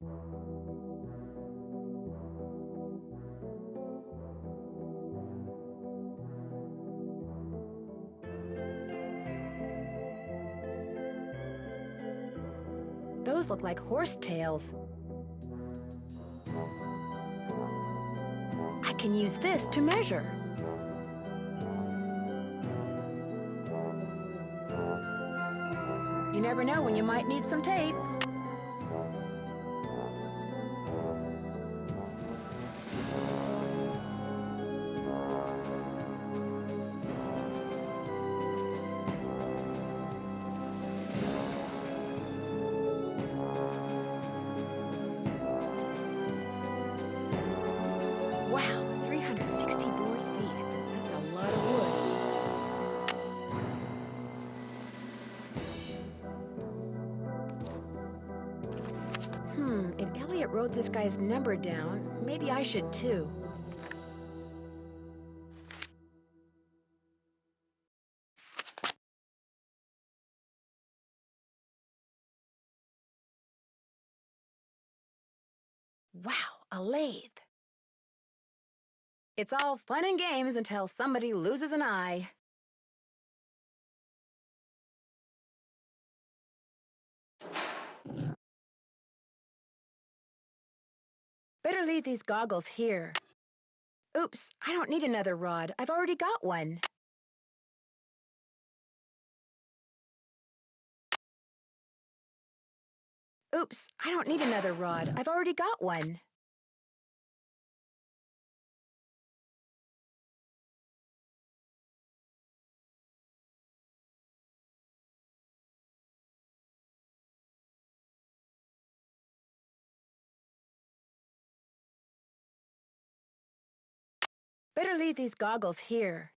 Those look like horse tails. I can use this to measure. You never know when you might need some tape. Wow, 360 board feet. That's a lot of wood. If Elliot wrote this guy's number down, maybe I should too. Wow, a lathe. It's all fun and games until somebody loses an eye. Better leave these goggles here. Oops, I don't need another rod. I've already got one. Oops, I don't need another rod. I've already got one. Better leave these goggles here.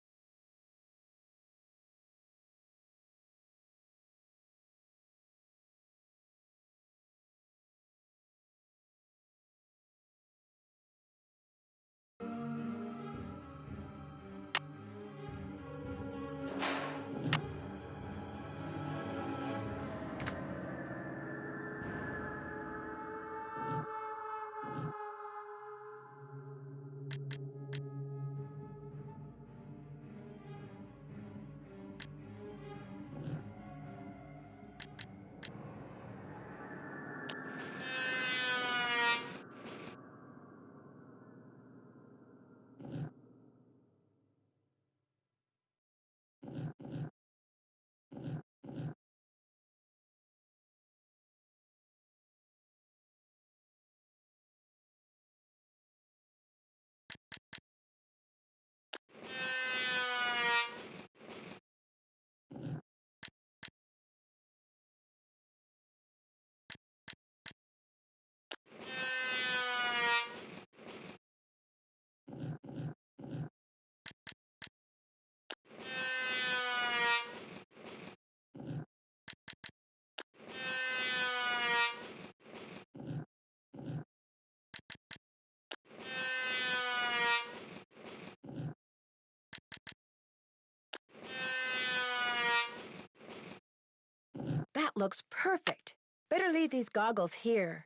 That looks perfect. Better leave these goggles here.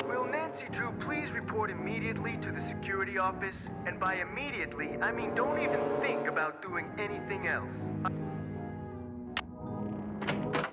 Will Nancy Drew please report immediately to the security office? And by immediately, I mean don't even think about doing anything else.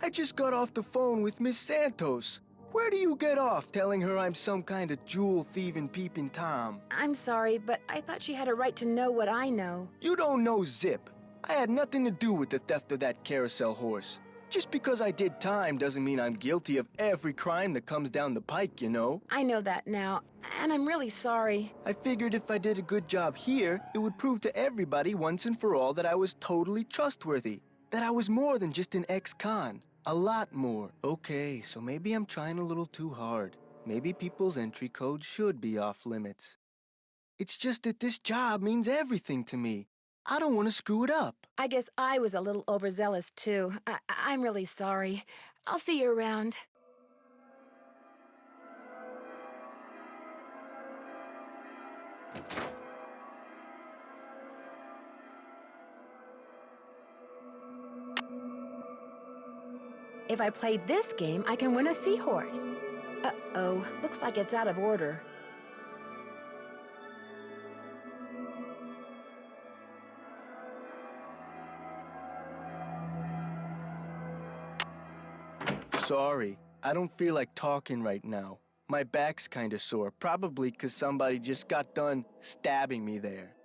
I just got off the phone with Miss Santos. Where do you get off telling her I'm some kind of jewel-thieving peeping Tom? I'm sorry, but I thought she had a right to know what I know. You don't know zip. I had nothing to do with the theft of that carousel horse. Just because I did time doesn't mean I'm guilty of every crime that comes down the pike, you know? I know that now, and I'm really sorry. I figured if I did a good job here, it would prove to everybody once and for all that I was totally trustworthy. That I was more than just an ex-con. A lot more. Okay, so maybe I'm trying a little too hard. Maybe people's entry codes should be off limits. It's just that this job means everything to me. I don't want to screw it up. I guess I was a little overzealous, too. I'm really sorry. I'll see you around. If I play this game, I can win a seahorse. Uh-oh, looks like it's out of order. Sorry, I don't feel like talking right now. My back's kinda sore, probably 'cause somebody just got done stabbing me there.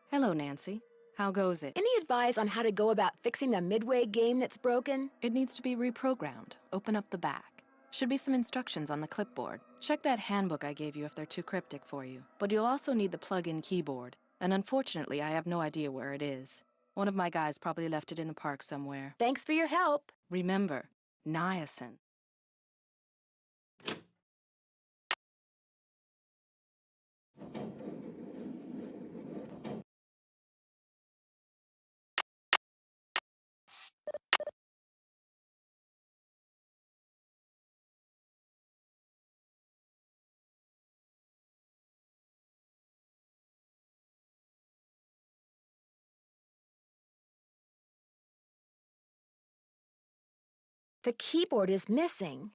Hello, Nancy. How goes it? Any advice on how to go about fixing the midway game that's broken? It needs to be reprogrammed. Open up the back. Should be some instructions on the clipboard. Check that handbook I gave you if they're too cryptic for you. But you'll also need the plug-in keyboard. And unfortunately, I have no idea where it is. One of my guys probably left it in the park somewhere. Thanks for your help. Remember, niacin. The keyboard is missing.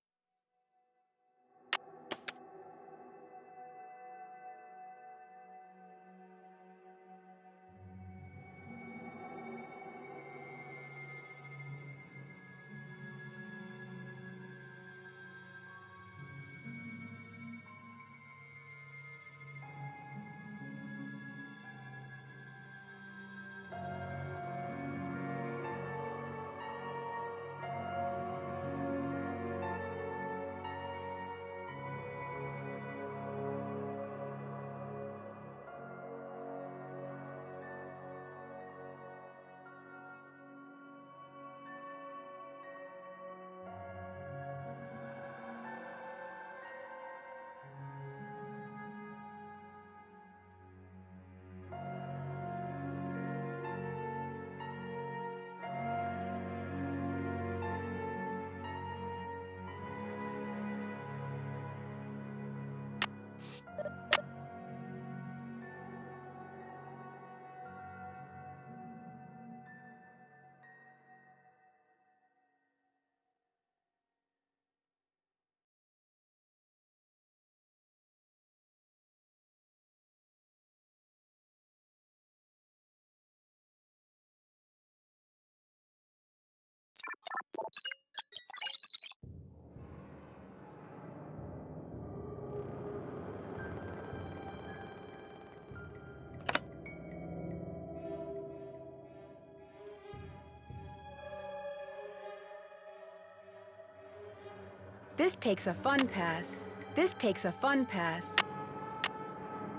This takes a fun pass. This takes a fun pass.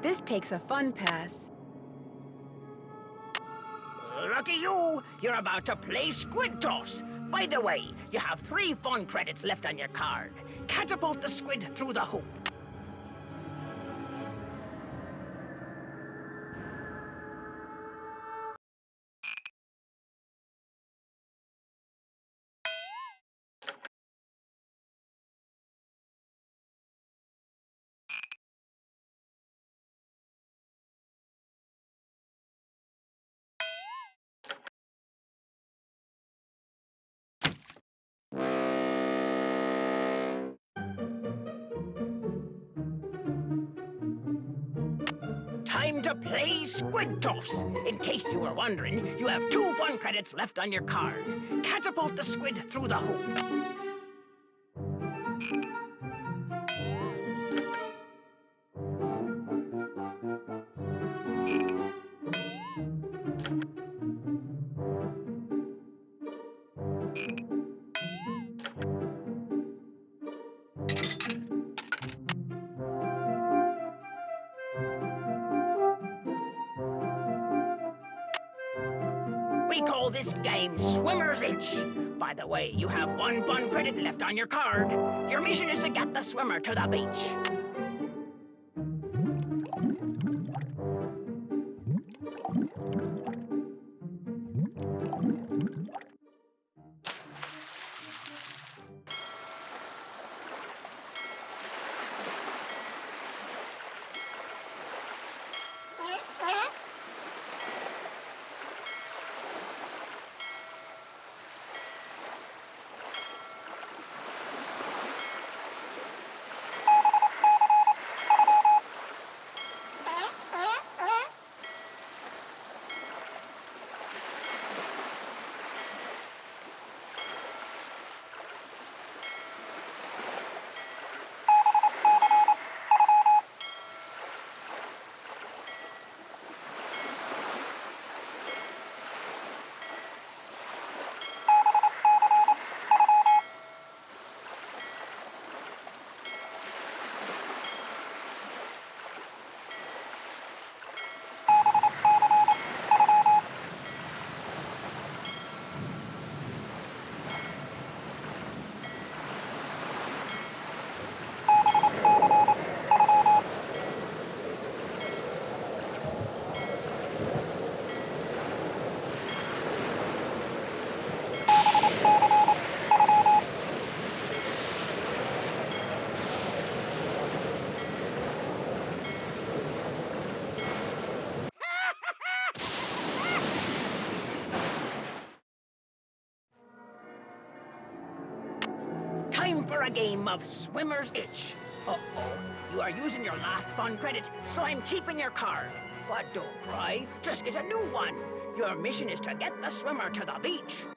This takes a fun pass. Lucky you! You're about to play Squid Toss. By the way, you have 3 fun credits left on your card. Catapult the squid through the hoop. Time to play Squid Toss. In case you were wondering, you have 2 fun credits left on your card. Catapult the squid through the hoop. We call this game Swimmer's Itch. By the way, you have 1 fun credit left on your card. Your mission is to get the swimmer to the beach. Time for a game of Swimmer's Itch. Uh-oh, you are using your last fun credit, so I'm keeping your card. But don't cry, just get a new one. Your mission is to get the swimmer to the beach.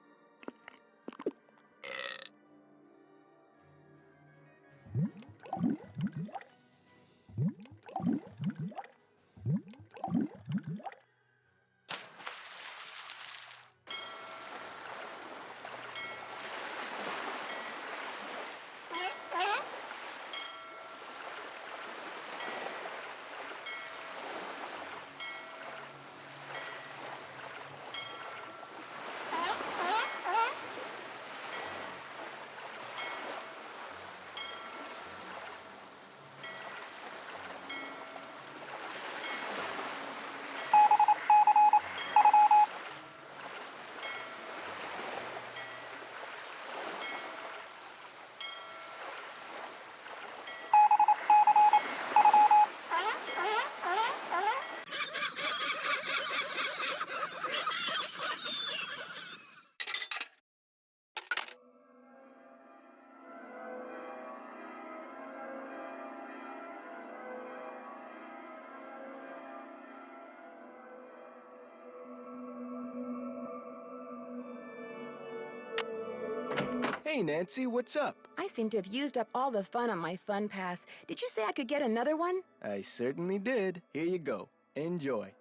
Hey, Nancy, what's up? I seem to have used up all the fun on my fun pass. Did you say I could get another one? I certainly did. Here you go. Enjoy.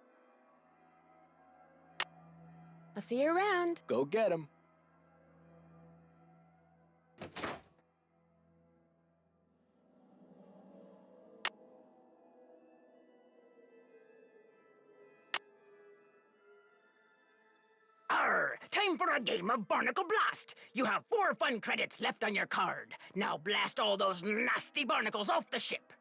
I'll see you around. Go get 'em. Arr! Time for a game of Barnacle Blast! You have 4 fun credits left on your card. Now blast all those nasty barnacles off the ship.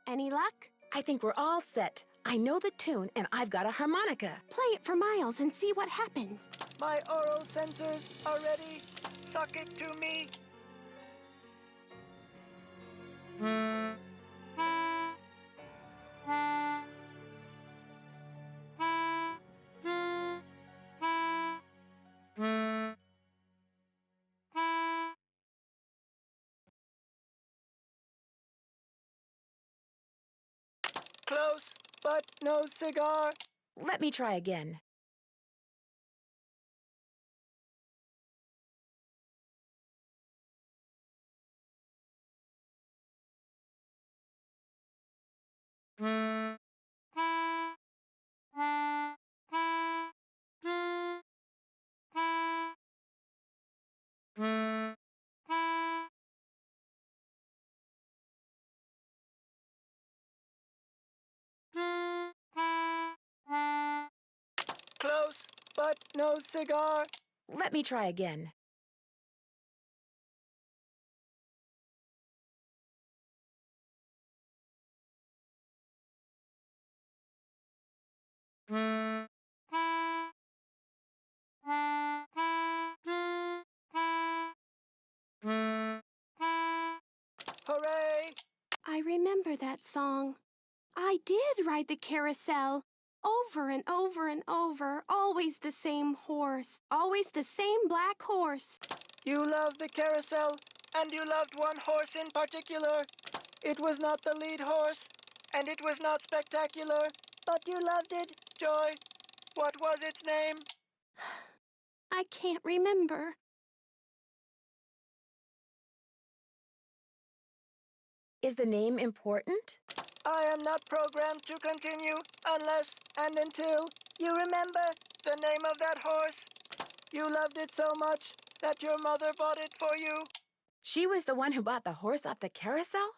Any luck? I think we're all set. I know the tune, and I've got a harmonica. Play it for Miles and see what happens. My oral sensors are ready. Suck it to me. Close, but no cigar. Let me try again. Close, but no cigar. Let me try again. Hooray! I remember that song. I did ride the carousel. Over and over and over. Always the same horse. Always the same black horse. You loved the carousel, and you loved one horse in particular. It was not the lead horse, and it was not spectacular, but you loved it, Joy. What was its name? I can't remember. Is the name important? I am not programmed to continue unless and until you remember the name of that horse. You loved it so much that your mother bought it for you. She was the one who bought the horse off the carousel?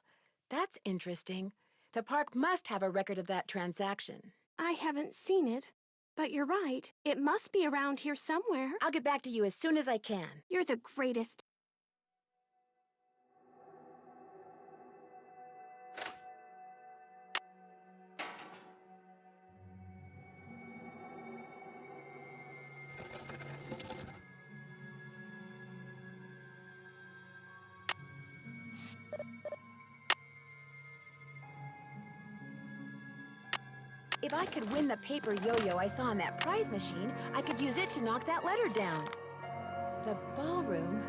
That's interesting. The park must have a record of that transaction. I haven't seen it, but you're right. It must be around here somewhere. I'll get back to you as soon as I can. You're the greatest. If I could win the paper yo-yo I saw in that prize machine, I could use it to knock that letter down. The ballroom?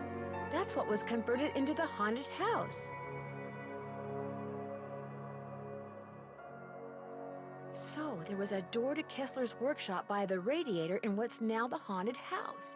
That's what was converted into the haunted house. So, there was a door to Kessler's workshop by the radiator in what's now the haunted house.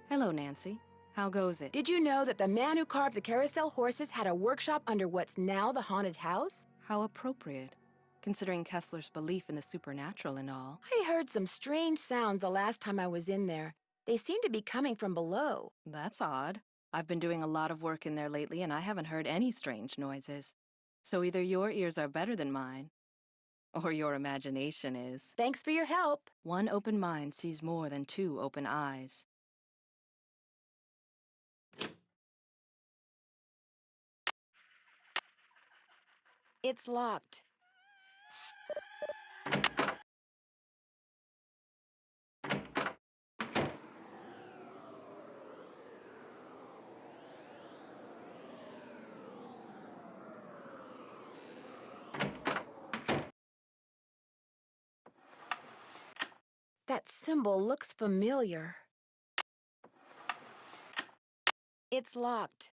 Hello, Nancy. How goes it? Did you know that the man who carved the carousel horses had a workshop under what's now the haunted house? How appropriate, considering Kessler's belief in the supernatural and all. I heard some strange sounds the last time I was in there. They seemed to be coming from below. That's odd. I've been doing a lot of work in there lately, and I haven't heard any strange noises. So either your ears are better than mine, or your imagination is. Thanks for your help. One open mind sees more than two open eyes. It's locked. That symbol looks familiar. It's locked.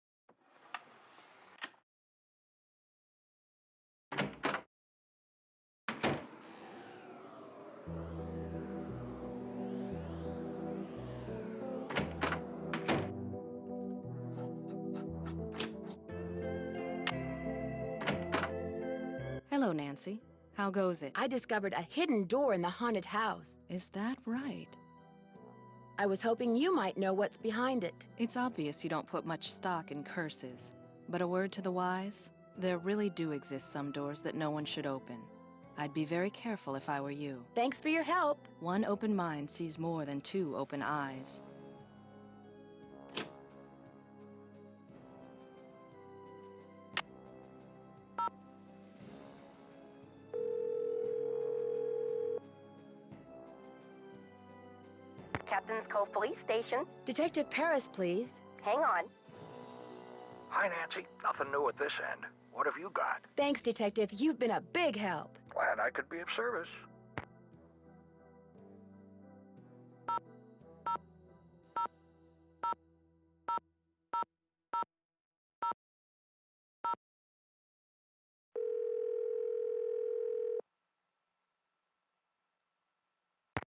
Hello, Nancy. How goes it? I discovered a hidden door in the haunted house. Is that right? I was hoping you might know what's behind it. It's obvious you don't put much stock in curses, but a word to the wise? There really do exist some doors that no one should open. I'd be very careful if I were you. Thanks for your help. One open mind sees more than two open eyes. Captain's Cove Police Station. Detective Paris, please. Hang on. Hi, Nancy. Nothing new at this end. What have you got? Thanks, Detective. You've been a big help. Glad I could be of service.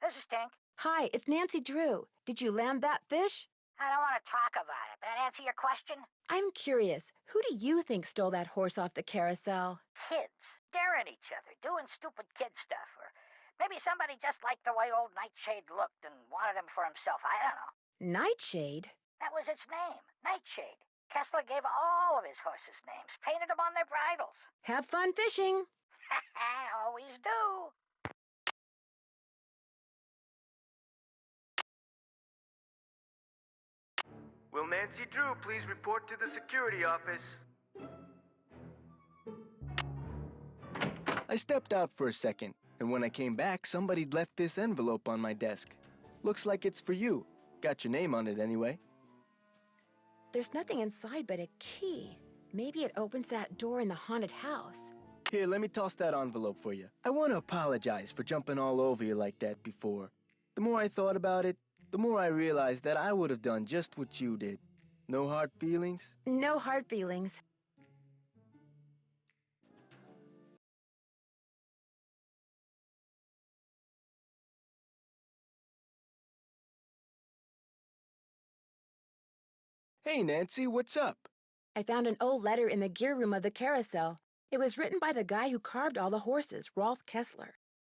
This is Tink. Hi, it's Nancy Drew. Did you land that fish? I don't want to talk about it. That answer your question? I'm curious. Who do you think stole that horse off the carousel? Kids. Daring each other, doing stupid kid stuff. Or maybe somebody just liked the way old Nightshade looked and wanted him for himself. I don't know. Nightshade? That was its name. Nightshade. Kessler gave all of his horses names, painted them on their bridles. Have fun fishing. Always do. Will Nancy Drew please report to the security office? I stepped out for a second, and when I came back, somebody'd left this envelope on my desk. Looks like it's for you. Got your name on it anyway. There's nothing inside but a key. Maybe it opens that door in the haunted house. Here, let me toss that envelope for you. I want to apologize for jumping all over you like that before. The more I thought about it, the more I realized that I would have done just what you did. No hard feelings? No hard feelings. Hey, Nancy, what's up? I found an old letter in the gear room of the carousel. It was written by the guy who carved all the horses, Rolf Kessler.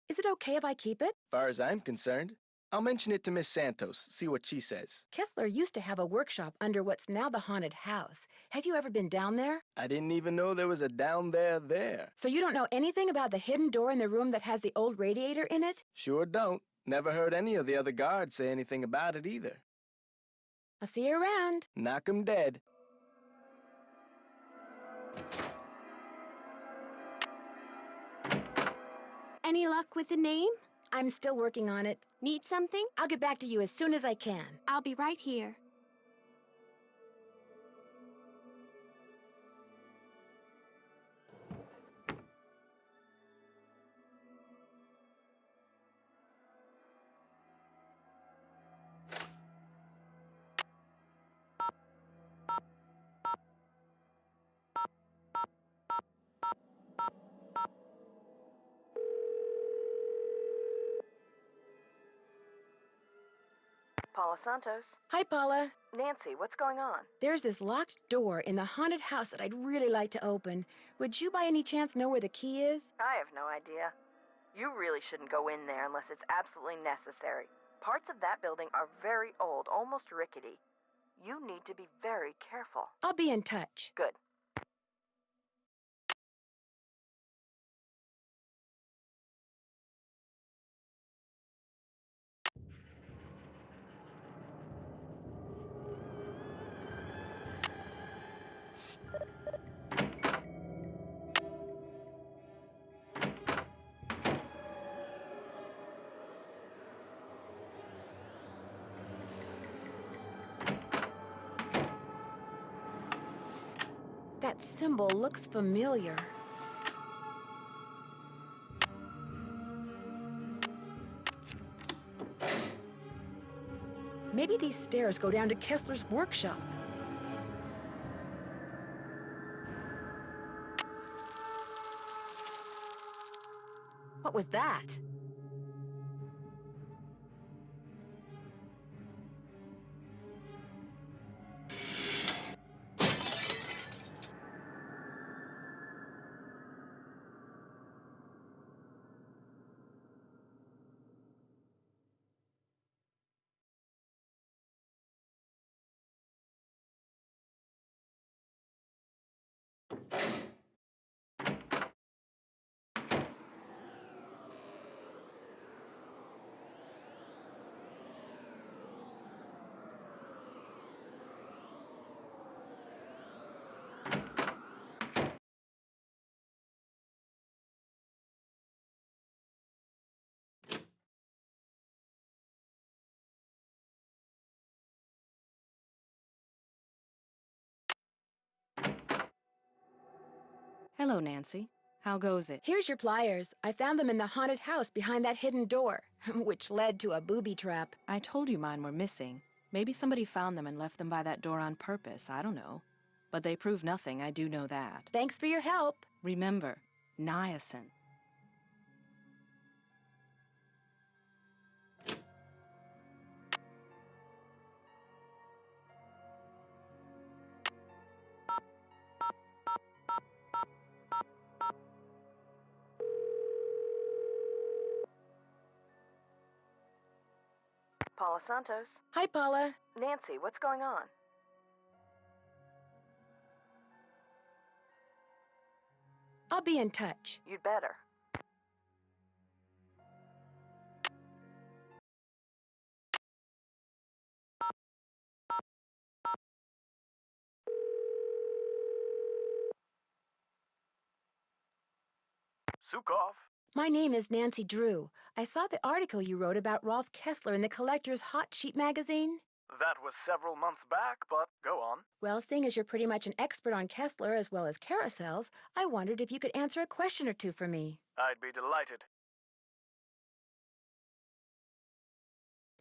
Is it okay if I keep it? Far as I'm concerned. I'll mention it to Miss Santos, see what she says. Kessler used to have a workshop under what's now the haunted house. Have you ever been down there? I didn't even know there was a down there. So you don't know anything about the hidden door in the room that has the old radiator in it? Sure don't. Never heard any of the other guards say anything about it either. I'll see you around. Knock 'em dead. Any luck with the name? I'm still working on it. Need something? I'll get back to you as soon as I can. I'll be right here. Paula Santos. Hi, Paula. Nancy, what's going on? There's this locked door in the haunted house that I'd really like to open. Would you by any chance know where the key is? I have no idea. You really shouldn't go in there unless it's absolutely necessary. Parts of that building are very old, almost rickety. You need to be very careful. I'll be in touch. Good. That symbol looks familiar. Maybe these stairs go down to Kessler's workshop. What was that? Hello, Nancy. How goes it? Here's your pliers. I found them in the haunted house behind that hidden door, which led to a booby trap. I told you mine were missing. Maybe somebody found them and left them by that door on purpose, I don't know. But they prove nothing, I do know that. Thanks for your help. Remember, niacin. Paula Santos. Hi, Paula. Nancy, what's going on? I'll be in touch. You'd better. Sukov. My name is Nancy Drew. I saw the article you wrote about Rolf Kessler in the Collector's Hot Sheet magazine. That was several months back, but go on. Well, seeing as you're pretty much an expert on Kessler as well as carousels, I wondered if you could answer a question or two for me. I'd be delighted.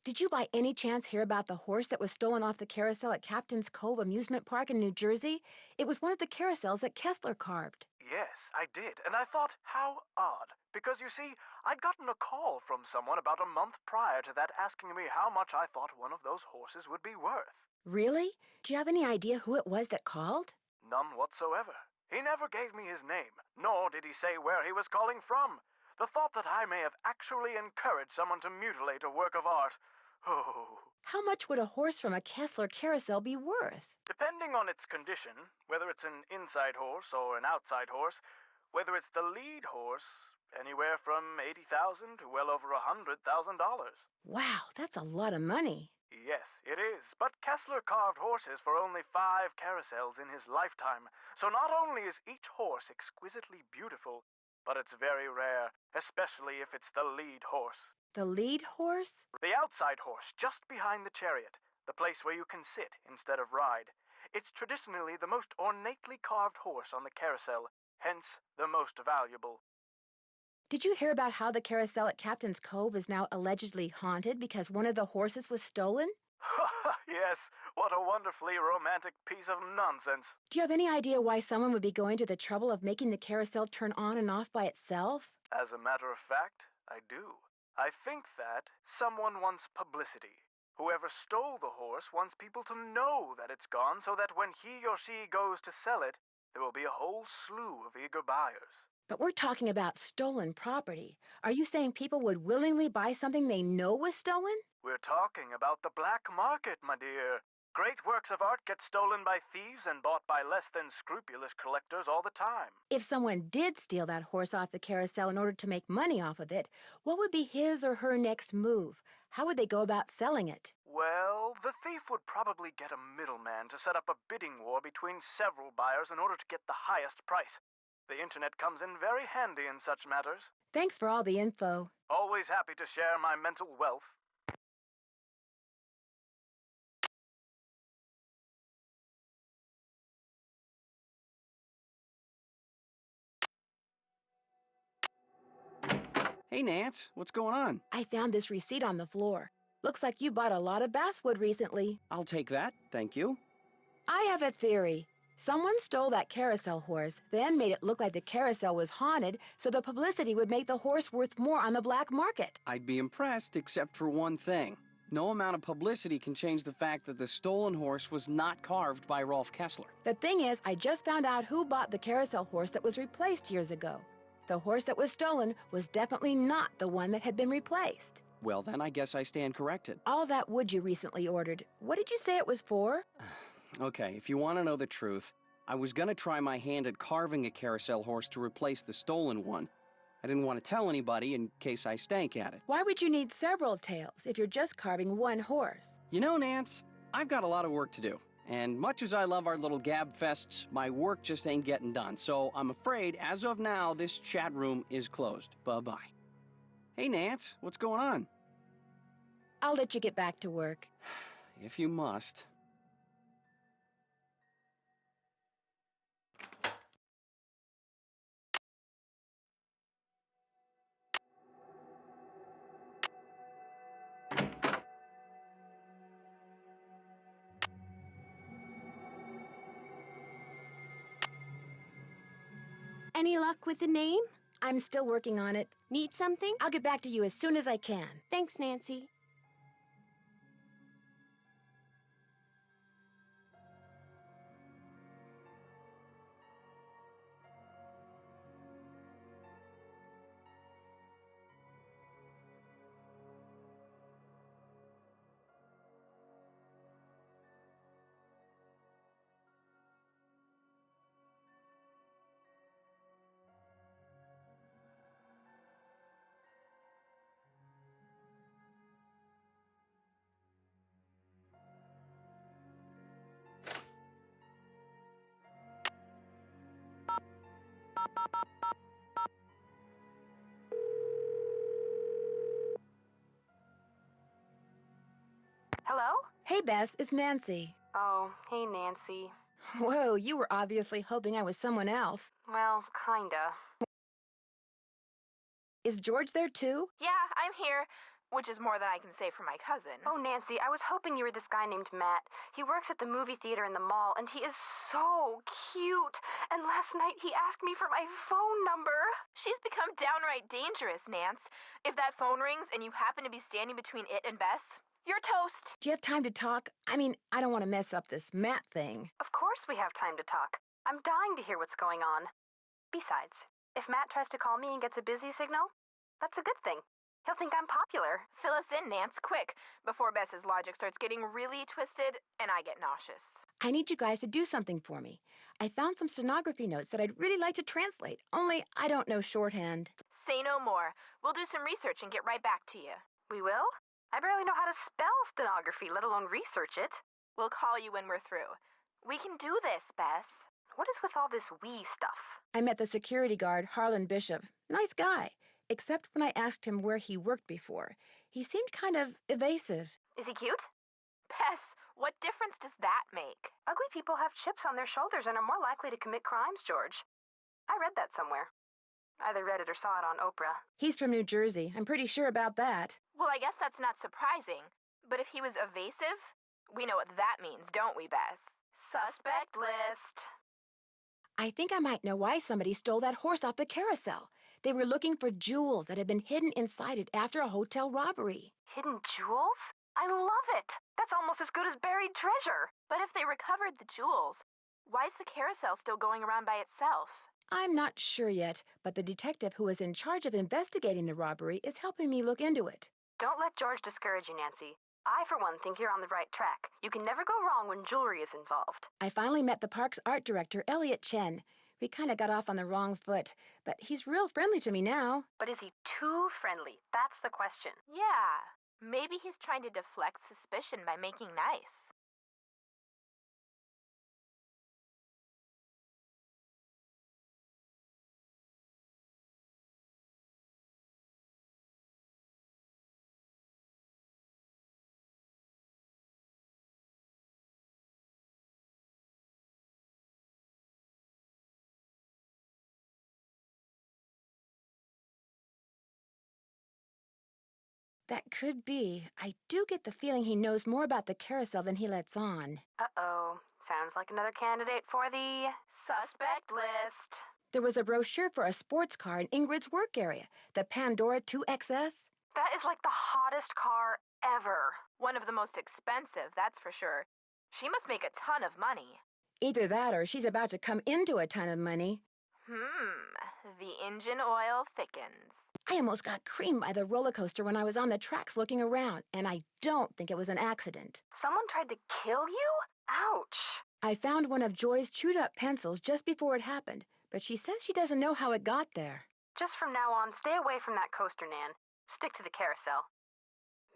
Did you by any chance hear about the horse that was stolen off the carousel at Captain's Cove Amusement Park in New Jersey? It was one of the carousels that Kessler carved. Yes, I did, and I thought, how odd. Because you see, I'd gotten a call from someone about a month prior to that asking me how much I thought one of those horses would be worth. Really? Do you have any idea who it was that called? None whatsoever. He never gave me his name, nor did he say where he was calling from. The thought that I may have actually encouraged someone to mutilate a work of art. Oh. How much would a horse from a Kessler carousel be worth? Depending on its condition, whether it's an inside horse or an outside horse, whether it's the lead horse, anywhere from $80,000 to well over $100,000. Wow, that's a lot of money. Yes, it is. But Kessler carved horses for only 5 carousels in his lifetime. So not only is each horse exquisitely beautiful, but it's very rare, especially if it's the lead horse. The lead horse? The outside horse, just behind the chariot, the place where you can sit instead of ride. It's traditionally the most ornately carved horse on the carousel, hence the most valuable. Did you hear about how the carousel at Captain's Cove is now allegedly haunted because one of the horses was stolen? Yes, what a wonderfully romantic piece of nonsense. Do you have any idea why someone would be going to the trouble of making the carousel turn on and off by itself? As a matter of fact, I do. I think that someone wants publicity. Whoever stole the horse wants people to know that it's gone so that when he or she goes to sell it, there will be a whole slew of eager buyers. But we're talking about stolen property. Are you saying people would willingly buy something they know was stolen? We're talking about the black market, my dear. Great works of art get stolen by thieves and bought by less than scrupulous collectors all the time. If someone did steal that horse off the carousel in order to make money off of it, what would be his or her next move? How would they go about selling it? Well, the thief would probably get a middleman to set up a bidding war between several buyers in order to get the highest price. The internet comes in very handy in such matters. Thanks for all the info. Always happy to share my mental wealth. Hey, Nance, what's going on? I found this receipt on the floor. Looks like you bought a lot of basswood recently. I'll take that, thank you. I have a theory. Someone stole that carousel horse, then made it look like the carousel was haunted, so the publicity would make the horse worth more on the black market. I'd be impressed except for one thing. No amount of publicity can change the fact that the stolen horse was not carved by Rolf Kessler. The thing is, I just found out who bought the carousel horse that was replaced years ago. The horse that was stolen was definitely not the one that had been replaced. Well, then I guess I stand corrected. All that wood you recently ordered, what did you say it was for? Okay, if you want to know the truth, I was gonna try my hand at carving a carousel horse to replace the stolen one. I didn't want to tell anybody in case I stank at it. Why would you need several tails if you're just carving one horse? You know, Nance, I've got a lot of work to do. And much as I love our little gab fests, my work just ain't getting done. So I'm afraid, as of now, this chat room is closed. Bye-bye. Hey, Nance, what's going on? I'll let you get back to work. If you must. Any luck with the name? I'm still working on it. Need something? I'll get back to you as soon as I can. Thanks, Nancy. Hello? Hey, Bess, it's Nancy. Oh, hey, Nancy. Whoa, you were obviously hoping I was someone else. Well, kinda. Is George there too? Yeah, I'm here, which is more than I can say for my cousin. Oh, Nancy, I was hoping you were this guy named Matt. He works at the movie theater in the mall, and he is so cute. And last night he asked me for my phone number. She's become downright dangerous, Nance. If that phone rings and you happen to be standing between it and Bess, you're toast. Do you have time to talk? I mean, I don't want to mess up this Matt thing. Of course we have time to talk. I'm dying to hear what's going on. Besides, if Matt tries to call me and gets a busy signal, that's a good thing. He'll think I'm popular. Fill us in, Nance, quick, before Bess's logic starts getting really twisted and I get nauseous. I need you guys to do something for me. I found some stenography notes that I'd really like to translate, only I don't know shorthand. Say no more. We'll do some research and get right back to you. We will? I barely know how to spell stenography, let alone research it. We'll call you when we're through. We can do this, Bess. What is with all this we stuff? I met the security guard, Harlan Bishop. Nice guy. Except when I asked him where he worked before. He seemed kind of evasive. Is he cute? Bess, what difference does that make? Ugly people have chips on their shoulders and are more likely to commit crimes, George. I read that somewhere. Either read it or saw it on Oprah. He's from New Jersey. I'm pretty sure about that. Well, I guess that's not surprising. But if he was evasive, we know what that means, don't we, Bess? Suspect list. I think I might know why somebody stole that horse off the carousel. They were looking for jewels that had been hidden inside it after a hotel robbery. Hidden jewels? I love it! That's almost as good as buried treasure! But if they recovered the jewels, why is the carousel still going around by itself? I'm not sure yet, but the detective who is in charge of investigating the robbery is helping me look into it. Don't let George discourage you, Nancy. I, for one, think you're on the right track. You can never go wrong when jewelry is involved. I finally met the park's art director, Elliot Chen. We kind of got off on the wrong foot, but he's real friendly to me now. But is he too friendly? That's the question. Yeah, maybe he's trying to deflect suspicion by making nice. That could be. I do get the feeling he knows more about the carousel than he lets on. Uh-oh. Sounds like another candidate for the suspect list. There was a brochure for a sports car in Ingrid's work area, the Pandora 2XS. That is like the hottest car ever. One of the most expensive, that's for sure. She must make a ton of money. Either that or she's about to come into a ton of money. The engine oil thickens. I almost got creamed by the roller coaster when I was on the tracks looking around, and I don't think it was an accident. Someone tried to kill you? Ouch. I found one of Joy's chewed-up pencils just before it happened, but she says she doesn't know how it got there. Just from now on, stay away from that coaster, Nan. Stick to the carousel.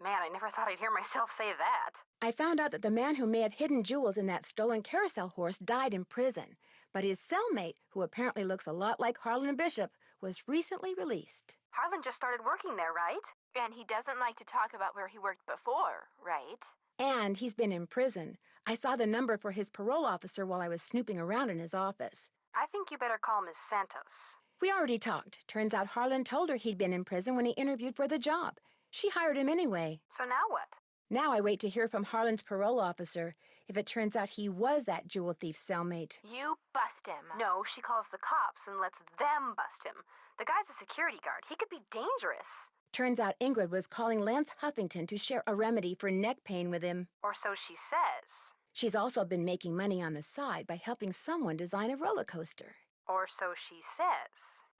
Man, I never thought I'd hear myself say that. I found out that the man who may have hidden jewels in that stolen carousel horse died in prison, but his cellmate, who apparently looks a lot like Harlan Bishop, was recently released. Harlan just started working there, right? And he doesn't like to talk about where he worked before, right? And he's been in prison. I saw the number for his parole officer while I was snooping around in his office. I think you better call Miss Santos. We already talked. Turns out Harlan told her he'd been in prison when he interviewed for the job. She hired him anyway. So now what? Now I wait to hear from Harlan's parole officer. if it turns out he was that jewel thief's cellmate. You bust him. No, she calls the cops and lets them bust him. The guy's a security guard. He could be dangerous. Turns out Ingrid was calling Lance Huffington to share a remedy for neck pain with him. Or so she says. She's also been making money on the side by helping someone design a roller coaster. Or so she says.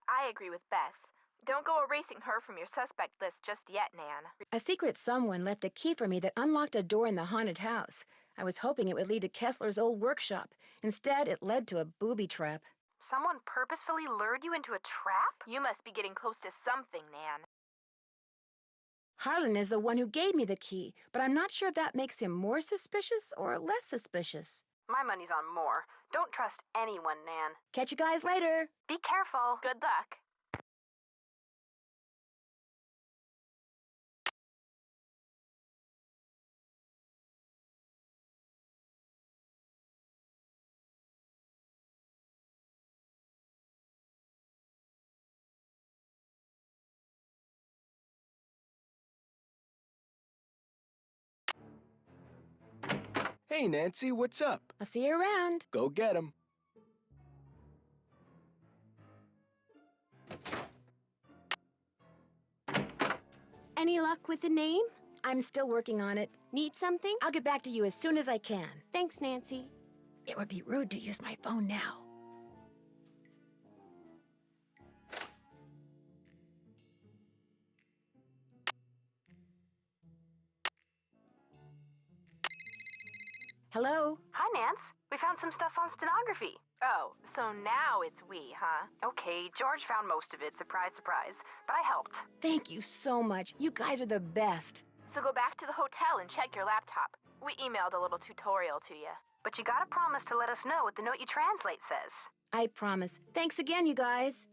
I agree with Bess. Don't go erasing her from your suspect list just yet, Nan. A secret someone left a key for me that unlocked a door in the haunted house. I was hoping it would lead to Kessler's old workshop. Instead, it led to a booby trap. Someone purposefully lured you into a trap? You must be getting close to something, Nan. Harlan is the one who gave me the key, but I'm not sure if that makes him more suspicious or less suspicious. My money's on more. Don't trust anyone, Nan. Catch you guys later. Be careful. Good luck. Hey, Nancy, what's up? I'll see you around. Go get him. Any luck with the name? I'm still working on it. Need something? I'll get back to you as soon as I can. Thanks, Nancy. It would be rude to use my phone now. Hello? Hi, Nance. We found some stuff on stenography. Oh, so now it's we, huh? Okay, George found most of it, surprise, surprise. But I helped. Thank you so much. You guys are the best. So go back to the hotel and check your laptop. We emailed a little tutorial to you. But you gotta promise to let us know what the note you translate says. I promise. Thanks again, you guys.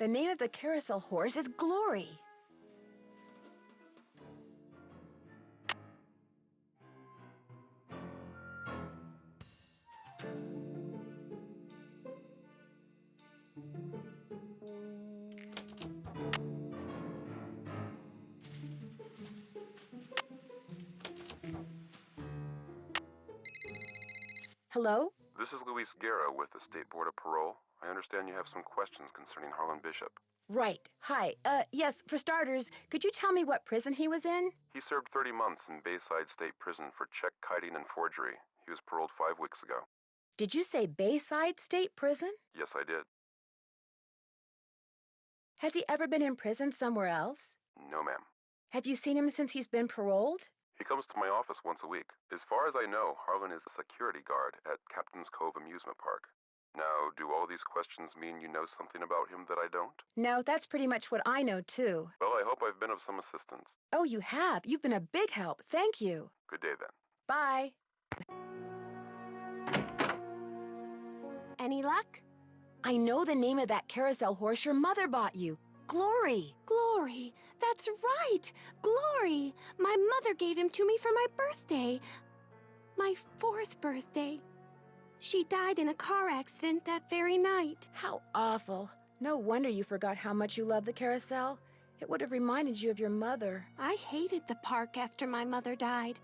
The name of the carousel horse is Glory. Hello? This is Luis Guerra with the State Board of Parole. I understand you have some questions concerning Harlan Bishop. Right. Hi. Yes, for starters, could you tell me what prison he was in? He served 30 months in Bayside State Prison for check kiting and forgery. He was paroled 5 weeks ago. Did you say Bayside State Prison? Yes, I did. Has he ever been in prison somewhere else? No, ma'am. Have you seen him since he's been paroled? He comes to my office once a week. As far as I know, Harlan is a security guard at Captain's Cove Amusement Park. Now, do all these questions mean you know something about him that I don't? No, that's pretty much what I know, too. Well, I hope I've been of some assistance. Oh, you have? You've been a big help. Thank you. Good day, then. Bye. Any luck? I know the name of that carousel horse your mother bought you. Glory. Glory. That's right. Glory. My mother gave him to me for my birthday. My 4th birthday. She died in a car accident that very night. How awful. No wonder you forgot how much you love the carousel. It would have reminded you of your mother. I hated the park after my mother died.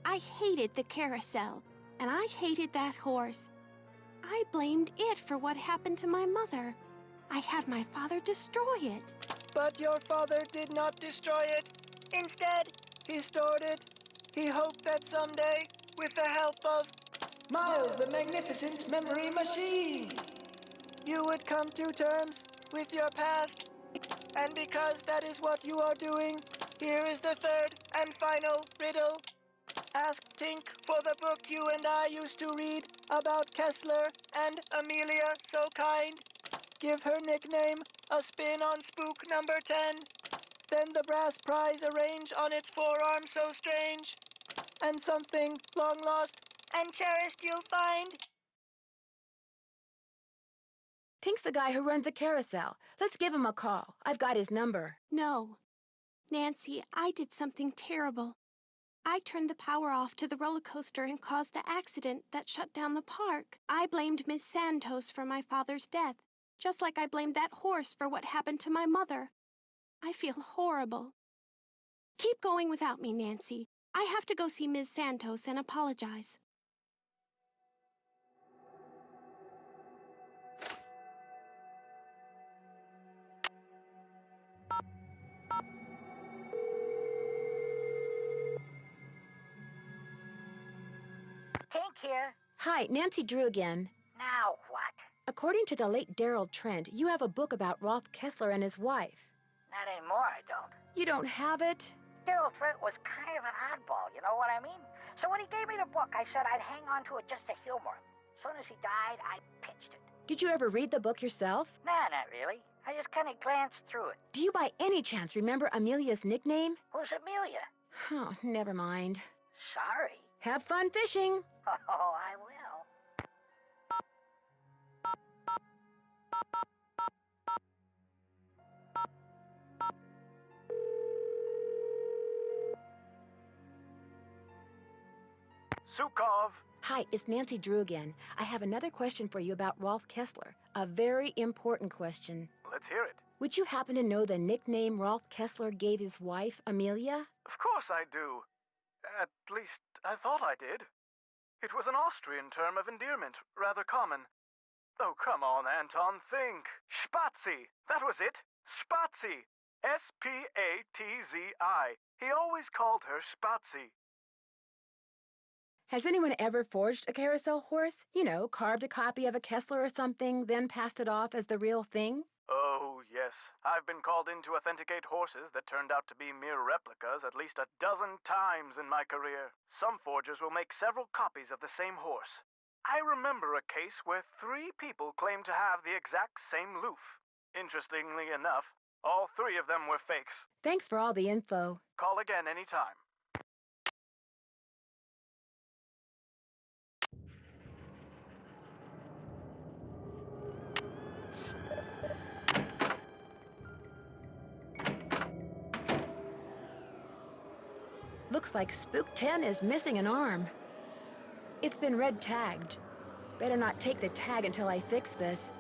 I hated the carousel. And I hated that horse. I blamed it for what happened to my mother. I had my father destroy it. But your father did not destroy it. Instead, he stored it. He hoped that someday, with the help of Miles, the magnificent memory machine! you would come to terms with your past. And because that is what you are doing, here is the 3rd and final riddle. Ask Tink for the book you and I used to read about Kessler and Amelia So Kind. Give her nickname a spin on spook number 10. Then the brass prize arrange on its forearm so strange. And something long lost and cherished you'll find. Tink's the guy who runs the carousel. Let's give him a call. I've got his number. No. Nancy, I did something terrible. I turned the power off to the roller coaster and caused the accident that shut down the park. I blamed Miss Santos for my father's death, just like I blamed that horse for what happened to my mother. I feel horrible. Keep going without me, Nancy. I have to go see Ms. Santos and apologize. Tink here. Hi, Nancy Drew again. Now what? According to the late Daryl Trent, you have a book about Rolf Kessler and his wife. Not anymore, I don't. You don't have it? Daryl Trent was kind of an oddball, you know what I mean? So when he gave me the book, I said I'd hang on to it just to humor him. As soon as he died, I pitched it. Did you ever read the book yourself? Nah, not really. I just kind of glanced through it. Do you by any chance remember Amelia's nickname? Who's Amelia? Oh, never mind. Sorry. Have fun fishing. Oh, I will. Sukov! Hi, it's Nancy Drew again. I have another question for you about Rolf Kessler. A very important question. Let's hear it. Would you happen to know the nickname Rolf Kessler gave his wife, Amelia? Of course I do. At least, I thought I did. It was an Austrian term of endearment, rather common. Oh, come on, Anton, think. Spazi! That was it. Spazi! S-P-A-T-Z-I. He always called her Spazi. Has anyone ever forged a carousel horse? You know, carved a copy of a Kessler or something, then passed it off as the real thing? Oh, yes. I've been called in to authenticate horses that turned out to be mere replicas at least a dozen times in my career. Some forgers will make several copies of the same horse. I remember a case where 3 people claimed to have the exact same loof. Interestingly enough, all 3 of them were fakes. Thanks for all the info. Call again anytime. Looks like Spook 10 is missing an arm. It's been red tagged. Better not take the tag until I fix this.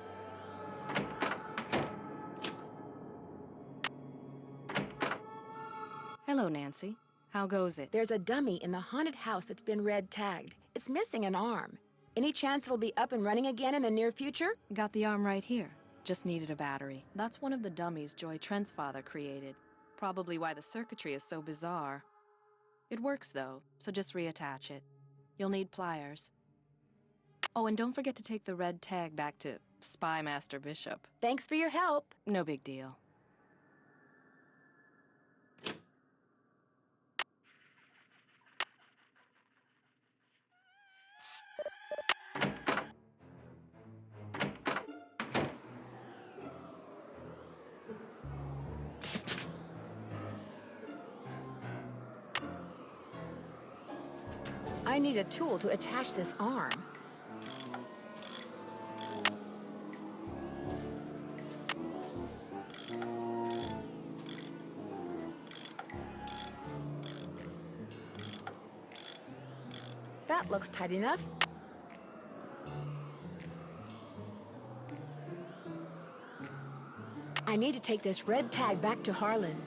Hello, Nancy. How goes it? There's a dummy in the haunted house that's been red tagged. It's missing an arm. Any chance it'll be up and running again in the near future? Got the arm right here. Just needed a battery. That's one of the dummies Joy Trent's father created. Probably why the circuitry is so bizarre. It works, though, so just reattach it. You'll need pliers. Oh, and don't forget to take the red tag back to Spy Master Bishop. Thanks for your help. No big deal. I need a tool to attach this arm. That looks tight enough. I need to take this red tag back to Harlan.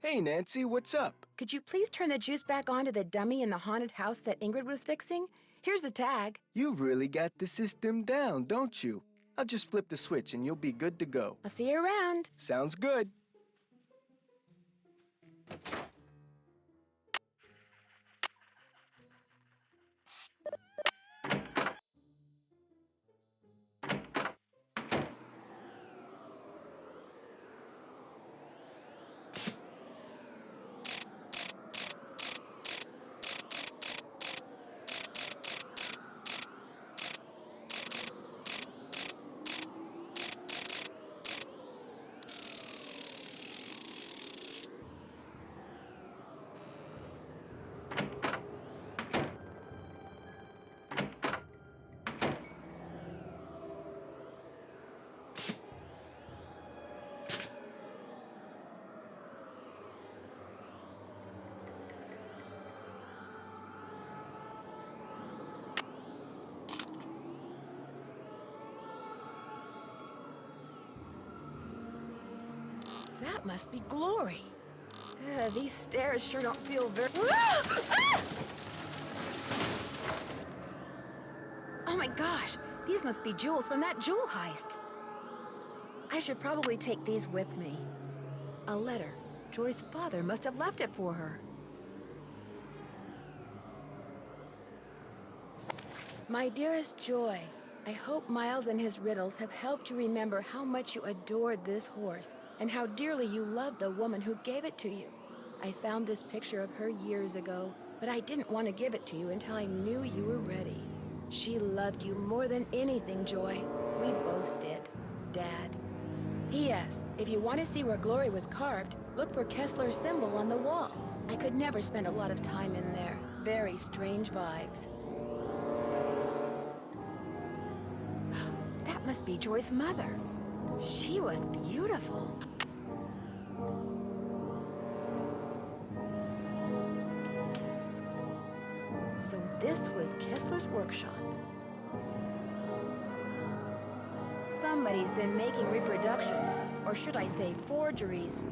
Hey, Nancy, what's up? Could you please turn the juice back on to the dummy in the haunted house that Ingrid was fixing? Here's the tag. You've really got the system down, don't you? I'll just flip the switch and you'll be good to go. I'll see you around. Sounds good. That must be Glory. These stairs sure don't feel very... Ah! Oh my gosh, these must be jewels from that jewel heist. I should probably take these with me. A letter. Joy's father must have left it for her. My dearest Joy, I hope Miles and his riddles have helped you remember how much you adored this horse and how dearly you loved the woman who gave it to you. I found this picture of her years ago, but I didn't want to give it to you until I knew you were ready. She loved you more than anything, Joy. We both did. Dad. P.S. If you want to see where Glory was carved, look for Kessler's symbol on the wall. I could never spend a lot of time in there. Very strange vibes. That must be Joy's mother. She was beautiful. So this was Kessler's workshop. Somebody's been making reproductions, or should I say forgeries.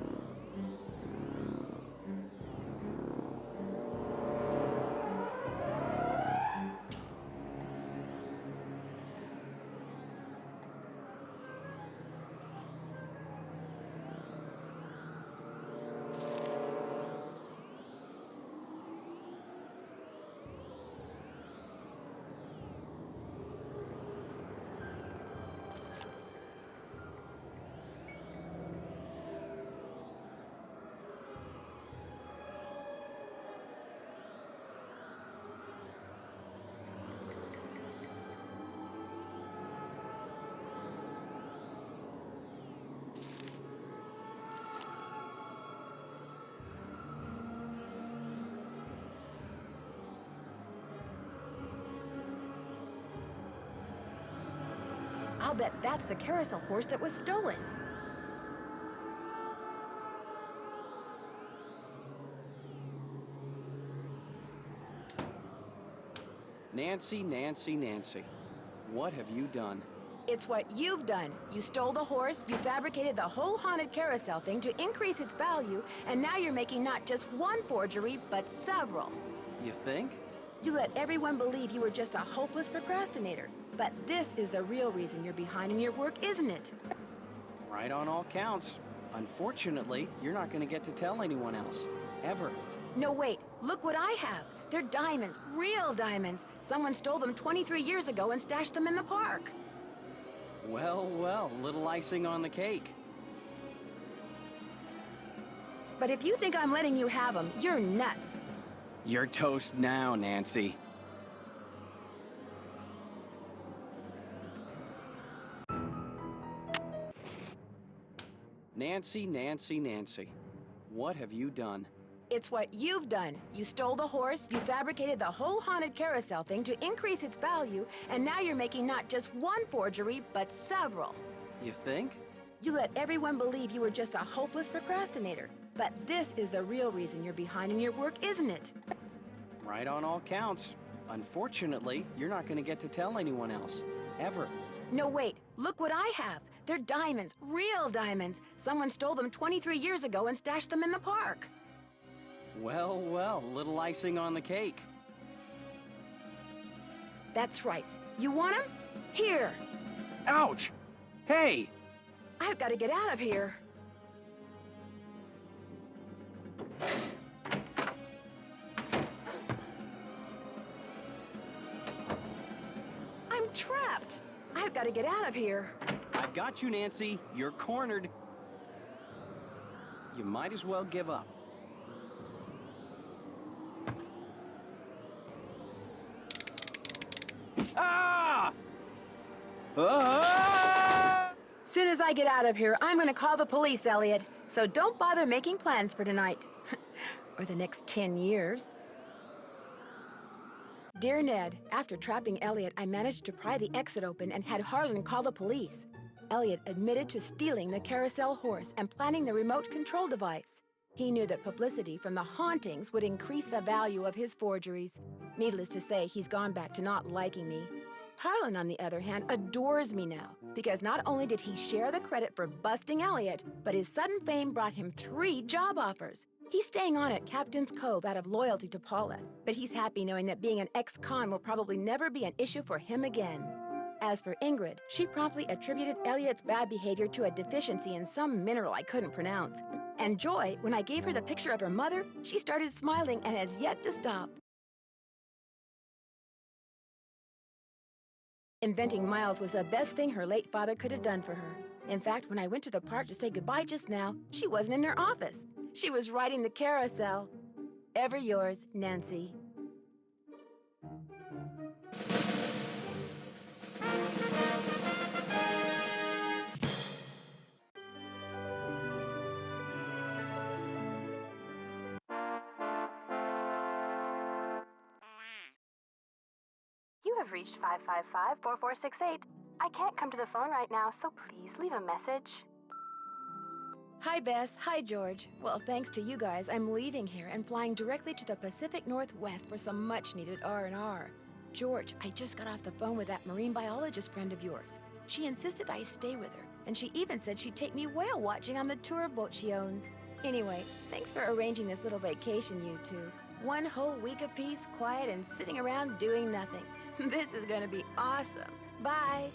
I'll bet that's the carousel horse that was stolen. Nancy, Nancy, Nancy. What have you done? It's what you've done. You stole the horse, you fabricated the whole Haunted Carousel thing to increase its value, and now you're making not just one forgery, but several. You think? You let everyone believe you were just a hopeless procrastinator. But this is the real reason you're behind in your work, isn't it? Right on all counts. Unfortunately, you're not going to get to tell anyone else. Ever. No, wait. Look what I have. They're diamonds. Real diamonds. Someone stole them 23 years ago and stashed them in the park. Well, well, little icing on the cake. But if you think I'm letting you have them, you're nuts. You're toast now, Nancy. Nancy, Nancy, Nancy. What have you done? It's what you've done. You stole the horse, you fabricated the whole Haunted Carousel thing to increase its value, and now you're making not just one forgery, but several. You think? You let everyone believe you were just a hopeless procrastinator. But this is the real reason you're behind in your work, isn't it? Right on all counts. Unfortunately, you're not going to get to tell anyone else. Ever. No, wait. Look what I have. They're diamonds. Real diamonds. Someone stole them 23 years ago and stashed them in the park. Well, well, little icing on the cake. That's right. You want them? Here. Ouch! Hey! I've got to get out of here. I'm trapped. I've got to get out of here. I've got you, Nancy. You're cornered. You might as well give up. Ah! Ah! Soon as I get out of here, I'm going to call the police, Elliot. So don't bother making plans for tonight. Or the next 10 years. Dear Ned, after trapping Elliot, I managed to pry the exit open and had Harlan call the police. Elliot admitted to stealing the carousel horse and planning the remote control device. He knew that publicity from the hauntings would increase the value of his forgeries. Needless to say, he's gone back to not liking me. Harlan, on the other hand, adores me now, because not only did he share the credit for busting Elliot, but his sudden fame brought him 3 job offers. He's staying on at Captain's Cove out of loyalty to Paula, but he's happy knowing that being an ex-con will probably never be an issue for him again. As for Ingrid, she promptly attributed Elliot's bad behavior to a deficiency in some mineral I couldn't pronounce. And Joy, when I gave her the picture of her mother, she started smiling and has yet to stop. Inventing Miles was the best thing her late father could have done for her. In fact, when I went to the park to say goodbye just now, she wasn't in her office. She was riding the carousel. Ever yours, Nancy. You have reached 555-4468. I can't come to the phone right now, so please leave a message. Hi, Bess. Hi, George. Well, thanks to you guys, I'm leaving here and flying directly to the Pacific Northwest for some much-needed R&R. George, I just got off the phone with that marine biologist friend of yours. She insisted I stay with her, and she even said she'd take me whale watching on the tour boat she owns. Anyway, thanks for arranging this little vacation, you two. 1 whole week of peace, quiet, and sitting around doing nothing. This is gonna be awesome. Bye!